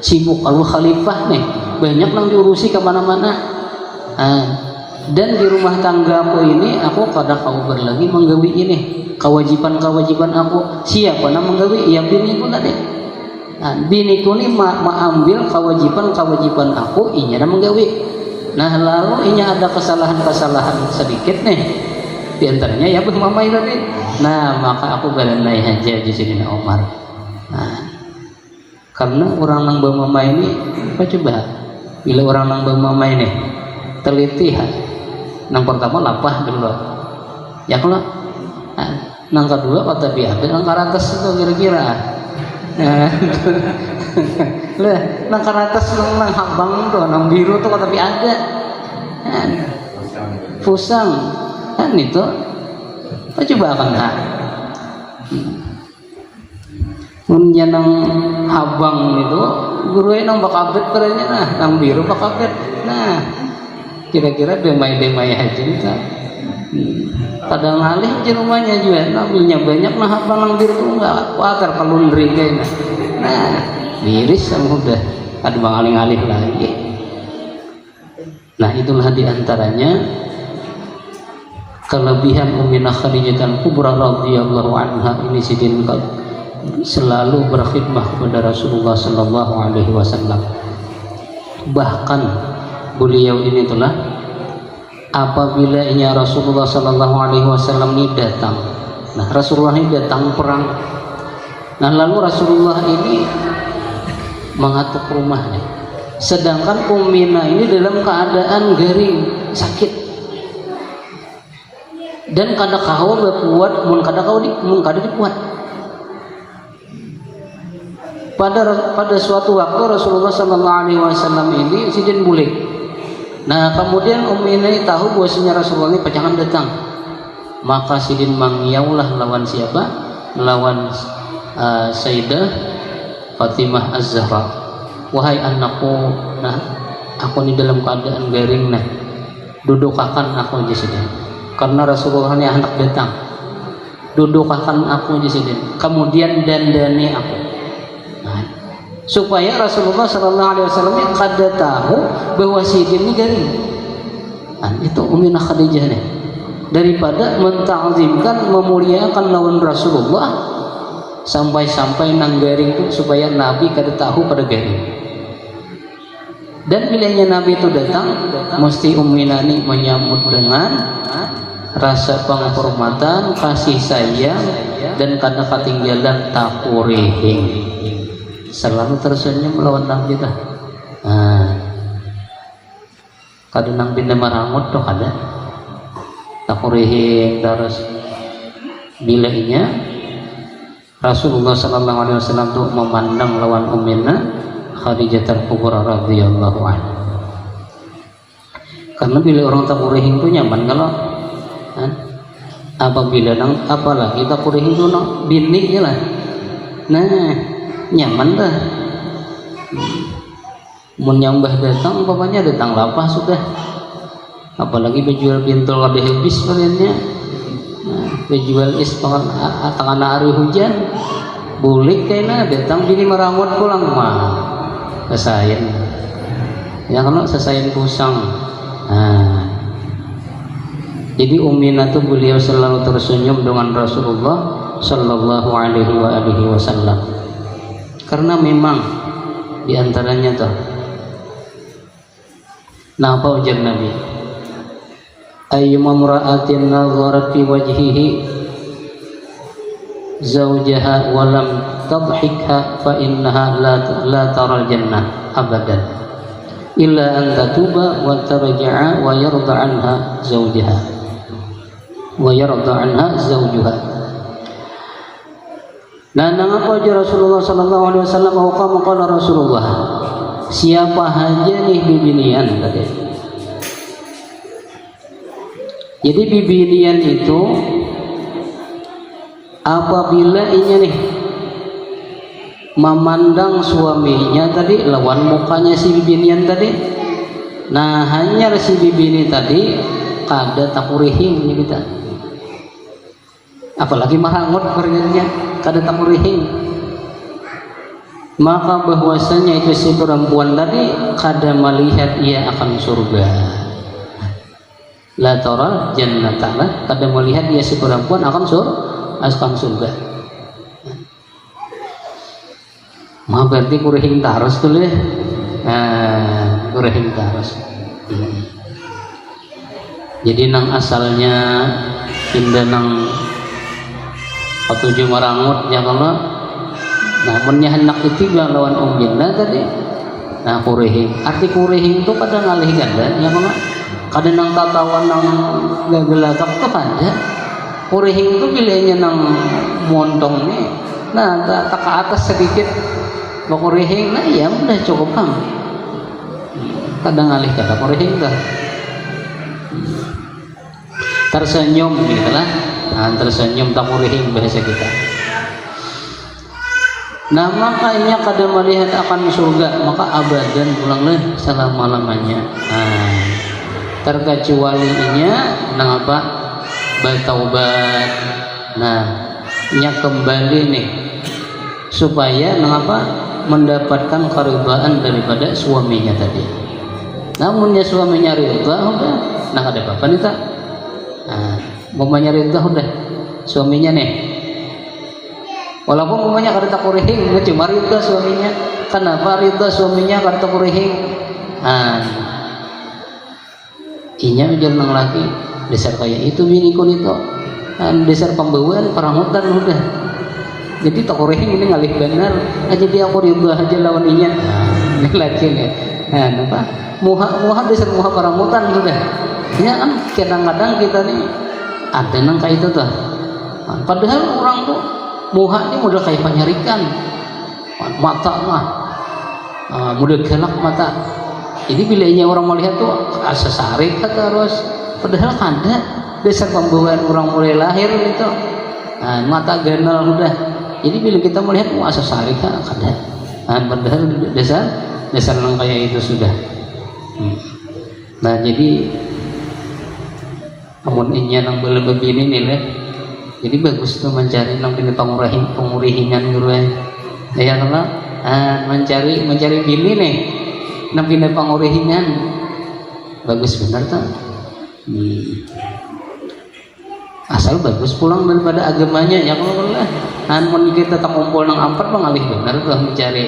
Sibuk kalau khalifah nih banyak nang diurusi kemana-mana. Dan di rumah tangga aku ini aku kada kau berlagi menggawi ini kewajiban-kewajiban aku siapa yang menggawi ya biniku tadi. Biniku ini mengambil kewajiban-kewajiban aku inya dan menggawi. Nah lalu inya ada kesalahan-kesalahan sedikit nih di antaranya ya mamai tadi. Nah maka aku berenai aja di sini Umar. Karena orang nang bamama ini apa coba? Bila orang nang bamama ini teliti nang pertama lapah dulu. Ya kalau nang kedua kata biasa nang karatas itu kira-kira. Nah, lah nang karatas nang habang tuh nang biru tuh kata ada. Pusang kan itu. Apa coba kan Munnya nang habang itu gurunya nang bakabet kerennya nang biru bakabet. Nah, kira-kira demai-demai aja kita. Kadang alih di rumahnya juga ngambilnya banyak nah habang nang biru tuh enggak water kalau kayaknya. Nah, miris sama udah ada bang alih-alih lagi. Nah, itulah diantaranya kelebihan Ummina Khadijah Al-Kubra radhiyallahu anha ini sidin selalu berkhidmah kepada Rasulullah sallallahu alaihi wasallam. Bahkan beliau ini itulah apabila Rasulullah sallallahu alaihi wasallam ini datang. Nah, Rasulullah ini datang perang. Nah, lalu Rasulullah ini mengatuk rumahnya. Sedangkan Ummina ini dalam keadaan garing, sakit. Dan kada kau berkuat, mun kada dibuat. Pada suatu waktu Rasulullah sallallahu alaihi wasallam ini sidin bulik. Nah, kemudian Ummina tahu bahwasanya Rasulullah ini pajangan datang. Maka sidin mangyaulah lawan siapa? Lawan Sayyidah Fatimah Az-Zahra. Wahai anakku, nah aku ini dalam keadaan garing nah. Dudukakan aku aja sidin. Karena Rasulullah ini anak datang. Dudukakan aku aja sidin. Kemudian dandani aku. Supaya Rasulullah sallallahu alaihi wasallam kada tahu bahwa sidin ini garing. Nah, itu Ummina Khadijah nih. Daripada menta'zimkan memuliakan lawan Rasulullah sampai-sampai nang garing itu supaya Nabi kada tahu pada garing. Dan bilanya Nabi itu datang, mesti Ummina ini menyambut dengan rasa penghormatan, kasih sayang, dan kada ketinggalan takurihing. Selalu tersenyum melawan Nabi dah. Kadang nang pindah marangut tuh ada takurihing terus bilainya Rasulullah sallallahu alaihi wasallam tuh memandang lawan Ummina Khadijah Al-Kubra radhiyallahu anha. Karena bila orang takurihing tuh nyaman kalau apabila apalagi takurihing tuh biniknya lah. Nah, nyaman dah. Menyambah datang bapaknya datang lapah sudah. Apalagi berjual pintul ada habis sebenarnya. Berjual is tangan hari hujan bulik kayaknya datang bini merawat pulang mah kesayan ya kalau sesayan pusang. Jadi Ummina tuh beliau selalu tersenyum dengan Rasulullah sallallahu alaihi wasallam. Karena memang diantaranya tuh. Nah, apa ujar Nabi? Ayyuma imra'atin nazarat fi wajhihi zawjaha wa lam tadhikha fa innaha la taral jannah abadan illa an tatuba wa tarja'a wa yarda anha zawjaha wa yarda anha zawjuha. Nah, apa aja Rasulullah sallallahu alaihi wasallam qala Rasulullah, siapa aja nih bibinian tadi. Jadi bibinian itu apabila ini nih memandang suaminya tadi lawan mukanya si bibinian tadi, nah hanya si bibini tadi kada takurihing kita. Apalagi marangut perginya kada takurihing. Maka bahwasanya itu si perempuan tadi kada melihat ia akan surga. La taral jannata, kada melihat dia si perempuan akan surga. Mah berarti kurihing taros tuh leh. Kurihing taros. Jadi nang asalnya pindah nang patuju marangut ya kalau Nah munnya hendak ketiga lawan umjinna tadi. Nah kurihing, arti kurihing itu kadang ngalih ganda ya mana kadang nang tatawan nang gagelagap tuh aja. Kurihing itu pilihnya nang montong nih. Nah tak ke atas sedikit kurihing, nah ya udah cukup bang. Kadang ngalih kata kurihing dah. Tersenyum gitu lah. Nah, tersenyum tak kurihing bahasa kita. Nah makanya kada melihat akan surga maka abadan pulanglah selama-lamanya. Nah, terkecualinya nang apa bertaubat. Nah nya kembali nih supaya nang apa mendapatkan keridhaan daripada suaminya tadi. Namunnya suaminya ridha udah nah ada apa nih tak? Nah, mamanya ridha udah suaminya nih. Walaupun mamanya kada tak kurihing, cuma ridha suaminya. Kenapa ridha suaminya kada tak kurihing? Nah, inya ujar nang laki dasar kayak itu bini kun itu. Dasar pembawaan parangutan udah. Jadi tak kurihing ini ngalih benar. Jadi aku ridha aja lawan inya. Nah, laki nih. Nah, apa? Muha dasar muha parangutan sudah. Ya kan kadang-kadang kita nih ada nang kayak itu tuh. Padahal orang tuh muha ini modal kayak penyarikan mata mah modal gelak mata. Jadi bilanya orang melihat tuh asa sarik terus. Padahal kada dasar pembawaan orang mulai lahir itu. Nah, mata ganal udah. Jadi bila kita melihat asa sarik kada. Nah, padahal dasar nang kayak itu sudah. Nah jadi amun inya nang belum begini nih leh. Jadi bagus tuh mencari nang bini pengurihingan gitu ya kalau mencari bini nih nang bini pengurihingan bagus benar tuh. Asal bagus pulang daripada agamanya ya kalau lah. Amun kita tak kumpul nang ampat mengalih benar tuh mencari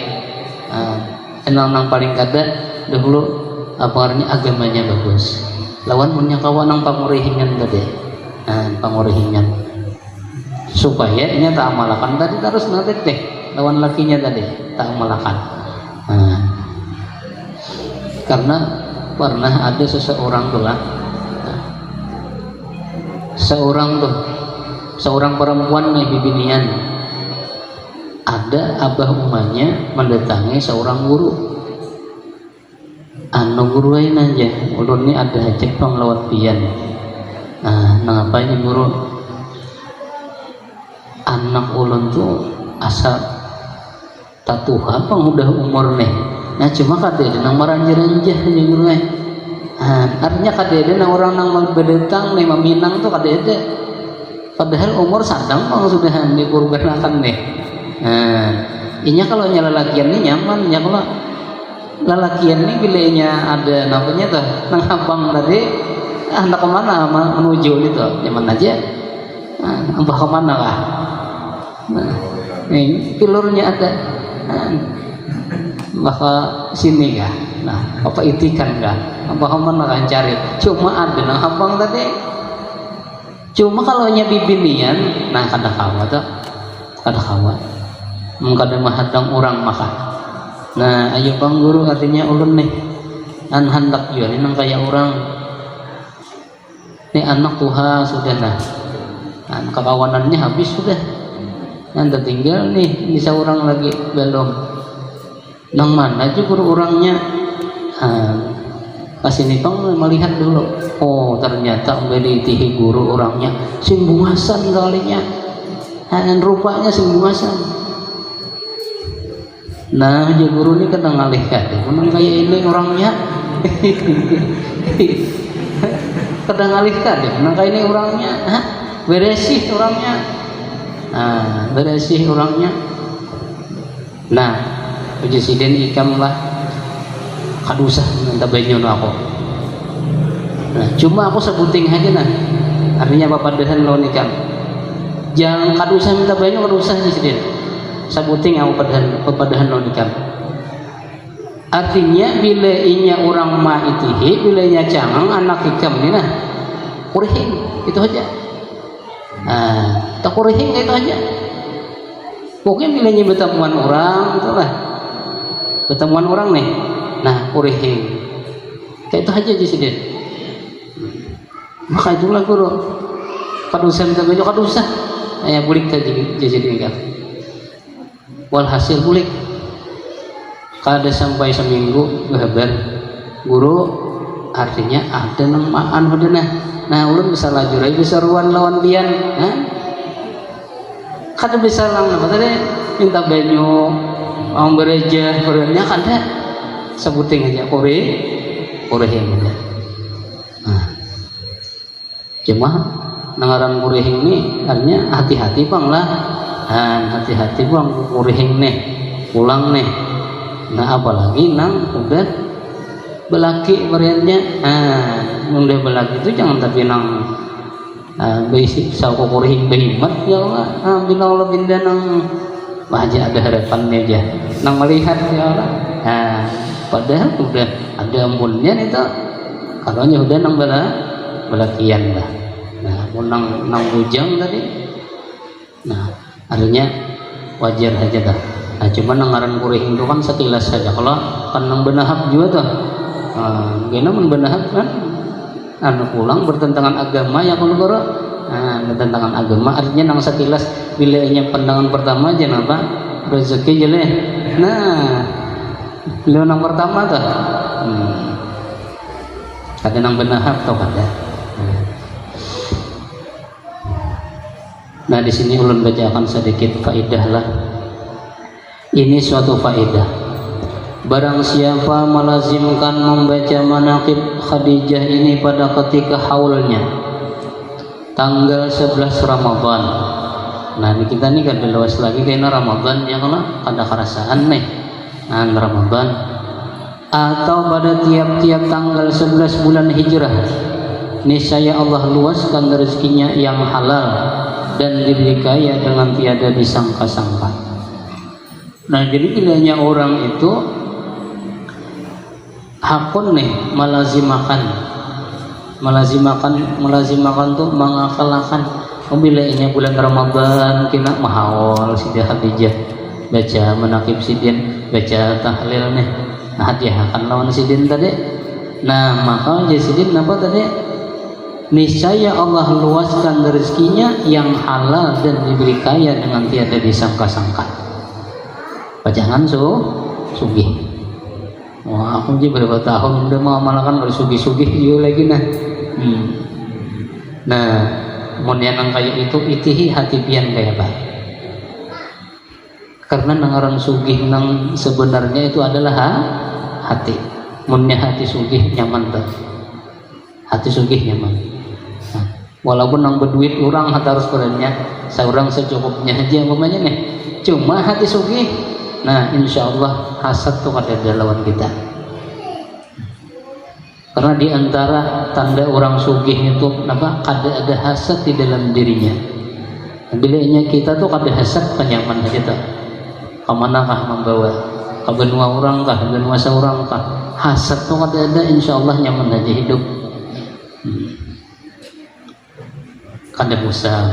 nang paling kada dahulu apa artinya agamanya bagus. Lawan punya kawan nang pangurihingan tadi, pangurihingan supaya ini tak amalakan tadi terus nanti deh lawan lakinya tadi tak amalakan. Karena pernah ada seseorang tuh lah, seorang perempuan nih bibinian, ada abah umanya mendatangi seorang guru. Anu guru lain aja, ulun ni ada hajat bang lawat pian. Nah apa ini guru? Anak ulun tuh asa tatuha bang udah umur nih. Nah cuma kadede nang maranjah-ranjah aja guru nih. Artinya kadede nang orang nang bedetang nih meminang tuh kadede. Padahal umur sadang bang sudah dikurbankan nih. Inya kalau nyala lagian nih nyaman, ya kalau lalakian ini bilanya ada namanya tuh nang abang tadi hendak kemana menuju itu nyaman aja abah kemana lah nih pilurnya ada bakal sini kah nah apa itikan kah abah kemana kan cari cuma ada nang abang tadi cuma kalau nya bibinian nah kada kawa tuh kada kawa mengkada mahadang orang maka. Nah, ayo bang guru artinya ulun nih, hendak jual nang kayak orang. Nih anak tuha sudah nah, kekawanannya habis sudah. Yang tertinggal nih bisa orang lagi belum. Nang mana aja guru orangnya? Kasih nih bang melihat dulu. Oh ternyata melitihi guru orangnya simbungasan kalinya, rupanya simbungasan. Nah, ya guru ini kena ngalihkan, menang kayak ini orangnya, kena ngalihkan, menang kayak ini orangnya, beresih orangnya, beresih orangnya. Nah, presiden ikam lah, kadusah minta banyon aku. Nah, cuma aku sebuting aja nah, artinya bapak dahan lawan ikam, jangan kadusah minta banyon kadusah presiden. Sabuting aku pepadahan lonikam. Artinya bila inya orang ma itihi, bila inya cangang anak ikam ni nah kurihing itu aja. Tak kurihing itu aja. Pokoknya nilainya bertemuan orang itulah, bertemuan orang nih, nah kurihing kayak itu aja jadi. Maka itulah guru kadusa minta baju kadusa ayah bulik jadi enggak walhasil bulik kada sampai seminggu kabar guru artinya ada nemaan hodana. Nah ulun bisa lajurai bisa ruan lawan bian kada bisa lang apa tadi minta banyu orang bereja berenya kada sebuting aja kurihing aja. Nah cuma nangaran kurihing ini artinya hati-hati bang lah, hati-hati bang kurihing nih pulang nih. Nah apalagi nang udah belaki variannya, udah belaki itu jangan tapi nang basic sawo kurihing behimat ya Allah, bila Allah binda nang aja ada harapannya aja, nang melihat ya Allah. Padahal udah ada amunnya itu, kalau udah nang belakian lah. Nah, nang bujang tadi. Nah, artinya wajar aja dah. Nah, cuma nangaran kurihing itu kan sekilas saja. Kalau kan nang benahap juga tuh. Gimana men benahap kan? Pulang bertentangan agama ya kalau guru. Bertentangan agama artinya nang sekilas bilanya pandangan pertama aja apa? Rezeki jeleh. Nah, beliau nang pertama tuh. Kada nang benahap tau kada. Nah di sini ulun bacakan sedikit faedah lah. Ini suatu faedah. Barang siapa melazimkan membaca manaqib Khadijah ini pada ketika haulnya tanggal 11 Ramadan. Nah ini kita nih kada luas lagi karena Ramadan ya kalau ada kerasaan nih. Nah Ramadan atau pada tiap-tiap tanggal 11 bulan Hijrah. Niscaya Allah luaskan rezekinya yang halal dan diberi kaya dengan tiada disangka-sangka. Nah jadi bilanya orang itu hakun nih melazimakan tuh mengakalkan. Bilanya bulan Ramadan kena mahawal Siti Khadijah baca manaqib sidin baca tahlil nih. Nah dia akan lawan sidin tadi. Nah maka sidin apa tadi? Niscaya Allah luaskan rezekinya yang halal dan diberi kaya dengan tiada disangka-sangka. Jangan sugih. Wah aku jadi berapa tahun udah mau amalkan harus sugih-sugih lagi nah. Nah, mun yang kayak itu itihi hati pian kayak apa? Karena nangaran sugih nang sebenarnya itu adalah hati. Munnya hati sugih nyaman tuh. Hati sugih nyaman. Walaupun nang berduit orang harus perannya seorang secukupnya aja umpamanya nih cuma hati sugih. Nah insya Allah hasad tuh ada lawan kita, karena diantara tanda orang sugih itu apa ada hasad di dalam dirinya. Bilanya kita tuh ada hasad penyaman aja tuh kemanakah membawa ke benua orang kah benua seorang kah hasad tuh ada insya Allah nyaman aja hidup. Kada usah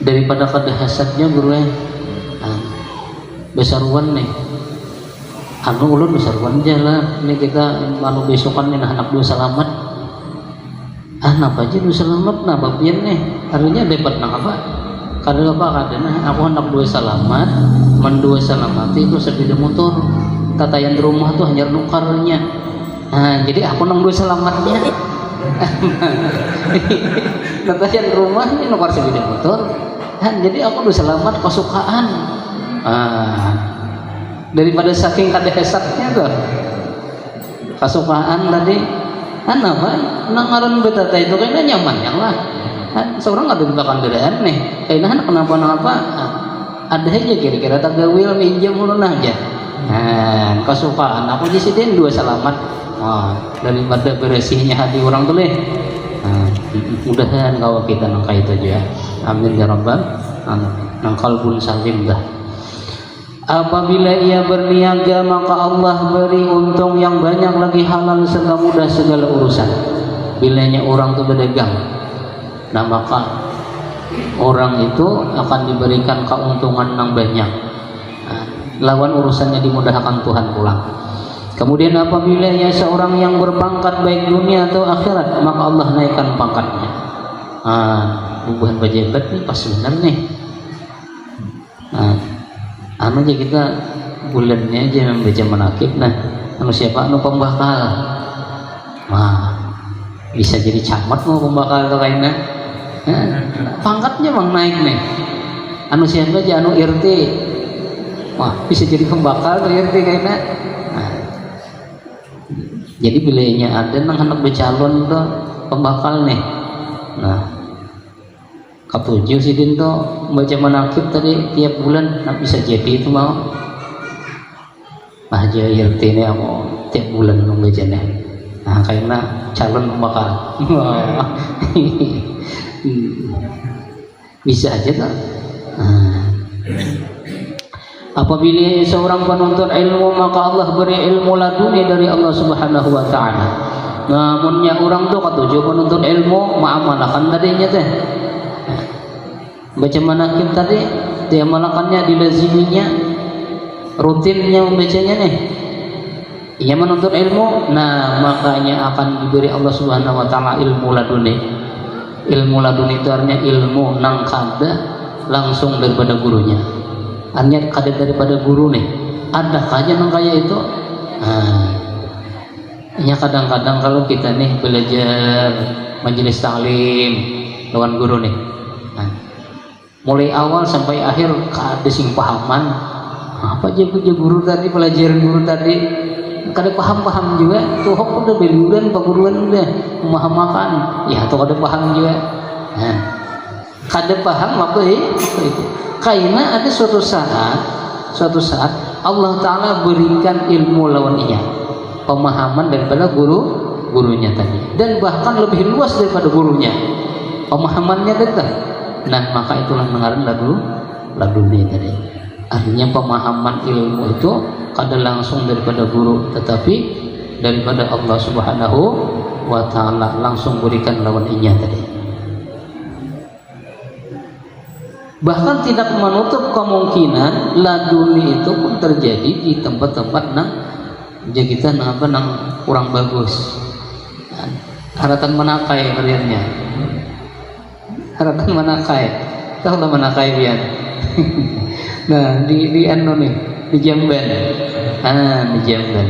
daripada kada hasadnya guru besaruan nih ulun besaruan aja lah ini kita besokan nih anak dua selamat apa aja dua selamat nah bapian nih artinya dapat nang apa kada aku anak dua selamat mendua selamat itu sepeda motor tatayan rumah tuh hanya nukarnya. Jadi aku nang dua selamatnya. Tatayan rumah ini nukar sepeda motor. Jadi aku dua selamat kesukaan. Daripada saking kada hasatnya tuh. Kesukaan tadi. Apa? Nangaran betata itu kayaknya nyaman yang lah. Seorang ada di belakang deraan nih. Kayaknya kenapa? Ada aja kira-kira tak gawil minjam ulun aja. Kesukaan aku di sini dua selamat. Daripada beresihnya hati orang tuh mudah-mudahan kalau kita nangka itu aja. Amin ya rabbal nang qalbun salim dah. Apabila ia berniaga maka Allah beri untung yang banyak lagi halal serta mudah segala urusan. Bilanya orang tuh berdagang Nah maka orang itu akan diberikan keuntungan yang banyak. Nah, lawan urusannya dimudahkan Tuhan pulang. Kemudian apabila ya seorang yang berpangkat baik dunia atau akhirat, maka Allah naikkan pangkatnya. Bukan pejabat nih pas benar nih. Anu aja kita bulannya aja membaca manakib. Nah, anu siapa anu pembakal? Bisa jadi camat mau pembakal atau kayaknya. Pangkatnya bang naik nih. Anu siapa aja anu RT. Bisa jadi pembakal atau RT kayaknya. Jadi bilainya ada nang hendak bercalon tuh pembakal nih. Nah, ketujuh sih dinto baca manakib tadi tiap bulan, bisa jadi itu mau. Aja RT ini aku tiap bulan membaca nih. Nah, kayaknya calon pembakal. Bisa aja tak? Apabila seorang penuntut ilmu, maka Allah beri ilmu laduni dari Allah Subhanahu wa taala. Namunnya orang tuh ketujuh penuntut ilmu mengamalkan tadinya teh. Baca manakib tadi dia malakannya dilaziminya, rutinnya membacanya nih. Ia menuntut ilmu, nah makanya akan diberi Allah Subhanahu wa taala ilmu laduni. Ilmu laduni itu artinya ilmu nang kada langsung daripada gurunya. Artinya kada daripada guru nih. Ada aja nang kaya itu. Ya kadang-kadang kalau kita nih belajar majelis taklim lawan guru nih. Mulai awal sampai akhir kada sing pahaman. Apa aja guru tadi, pelajaran guru tadi kada paham juga. Tuh udah beluran paguruan udah memahamakan. Ya tuh kada paham juga. Kada paham apa itu. Karena ada suatu saat Allah Ta'ala berikan ilmu lawannya, pemahaman daripada gurunya tadi, dan bahkan lebih luas daripada gurunya pemahamannya tadi. Nah maka itulah mengarang laduni tadi. Artinya pemahaman ilmu itu kada langsung daripada guru, tetapi daripada Allah Subhanahu wa Ta'ala langsung berikan lawannya tadi. Bahkan tidak menutup kemungkinan laduni itu pun terjadi di tempat-tempat nang kita nang kurang bagus. Haratan manakai kaliannya. Haratan manakai. Tahu lah manakai biar. Nah di anu nih di Jamban. Di Jamban.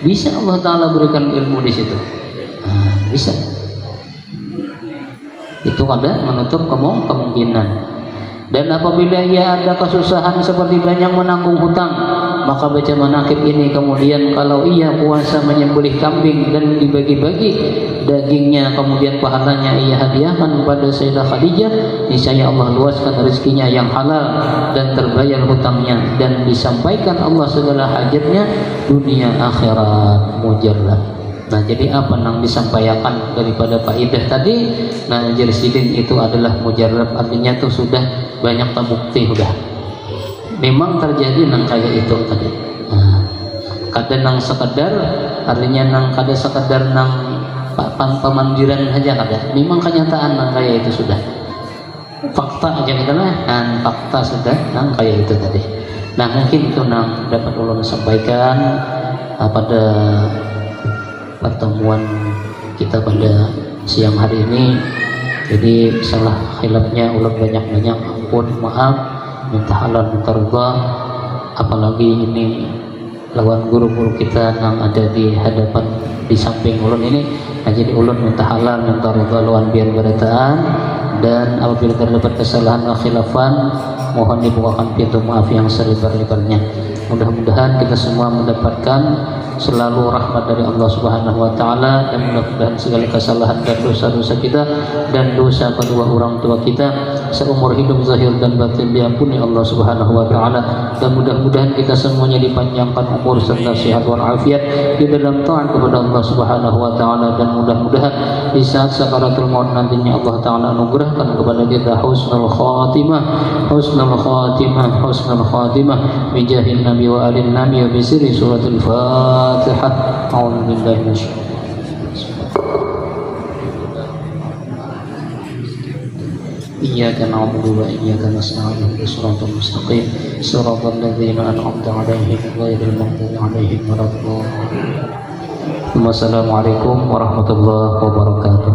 Bisa Allah Ta'ala berikan ilmu di situ. Bisa. Itu ada menutup kemungkinan. Dan apabila ia ada kesusahan seperti banyak menanggung hutang, maka baca manakib ini. Kemudian kalau ia puasa menyembelih kambing dan dibagi-bagi dagingnya, kemudian pahalanya ia hadiahkan kepada Sayyidah Khadijah, niscaya Allah luaskan rezekinya yang halal dan terbayar hutangnya, dan disampaikan Allah segala hajatnya dunia akhirat mujarrad. Nah jadi apa yang disampaikan daripada faidah tadi? Nah jersidin itu adalah mujarrab, artinya tuh sudah banyak terbukti sudah. Memang terjadi nang kayak itu tadi. Kada nang sekedar, artinya nang kada sekedar nang pemandiran saja kada. Memang kenyataan nang kayak itu sudah. Fakta aja kita lah, dan fakta sudah nang kayak itu tadi. Nah mungkin itu nang dapat ulun sampaikan pada pertemuan kita pada siang hari ini. Jadi salah khilafnya ulang banyak-banyak ampun, maaf, minta halal minta ridha. Apalagi ini lawan guru-guru kita yang ada di hadapan di samping ulun ini. Nah, jadi ulun minta halal minta ridha lawan biar berataan, dan apabila terdapat kesalahan atau khilafan mohon dibukakan pintu maaf yang selebar-lebarnya. Mudah-mudahan kita semua mendapatkan selalu rahmat dari Allah Subhanahu wa Ta'ala, dan mudah-mudahan segala kesalahan dan dosa-dosa kita dan dosa kedua orang tua kita seumur hidup zahir dan batin diampuni Allah Subhanahu wa Ta'ala, dan mudah-mudahan kita semuanya dipanjangkan umur serta sehat walafiat di dalam taat kepada Allah Subhanahu wa Ta'ala, dan mudah-mudahan di saat sakaratul maut nantinya Allah Ta'ala anugerahkan kepada kita husnul khatimah, husnul khatimah, husnul khatimah bi jahin nabi wa alin nabi wa bi sirri suratul Fatihah. A'udzu billahi minasyaitonir rajim. إياك نعبد وإياك نستعين اهدنا الصراط المستقيم صراط الذين أنعمت عليهم غير المغضوب عليهم ولا الضالين. Wassalamualaikum warahmatullahi wabarakatuh.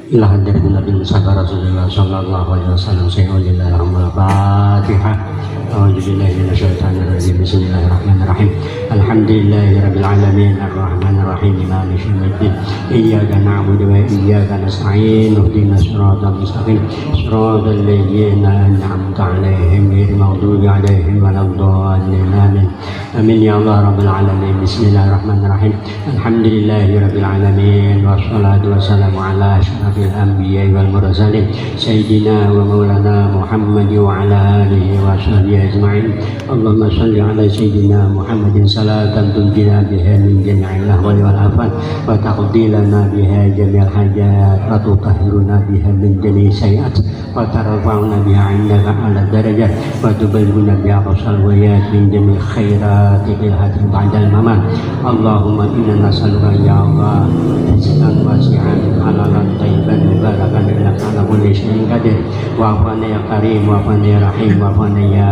Ila hadirin Nabi Muhammad Rasulullah sallallahu alaihi wasallam. Al-Fatihah. A'udzubillahi minasyaitonir rajim. Bismillahirrahmanirrahim. Alhamdulillahirabbil alamin arrahmanir rahim maliki yaumiddin. Iyyaka na'budu wa iyyaka nasta'in. Ihdinas siratal mustaqim. Siratal ladzina an'amta 'alaihim ghairil maghdubi 'alaihim waladdallin. Amin. Amin ya Allah rabbal alamin. Bismillahirrahmanirrahim. Alhamdulillahirabbil alamin wassalatu wassalamu ala asyrafil anbiya'i wal mursalin sayyidina wa maulana Muhammad wa ala alihi wa sahbihi ajma'in. Allahumma shalli ala sayyidina Muhammadin salatan tunjina biha min jami'il ahwali wal afat wa taqdi lana biha jami'al hajat wa tutahhiruna biha min jami'i sayiat wa tarfa'una biha 'indaka 'ala darajat wa tuballighuna biha aqsal ghayat min jami'il khairat fil hadi ba'dal mamat. Allahumma inna nas'aluka ya Allah rizqan wasi'an halalan thayyiban mubarakan innaka 'ala kulli syai'in qadir. Wa'fana ya karim wa'fana ya rahim wa'fana ya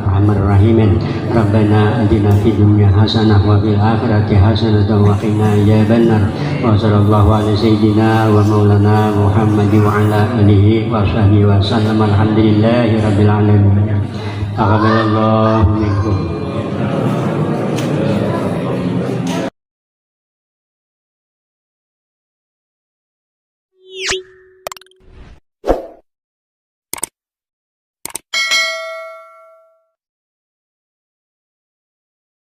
arhamar rahimin. Rabbana atina fid dunya hasanah wa fil akhirati hasanah wa qina adzabannar. Wa sallallahu ala sayyidina wa maulana Muhammad wa ala alihi wa sahbihi wa sallam. Alhamdulillahi rabbil alamin. Taqabbalallahu minkum.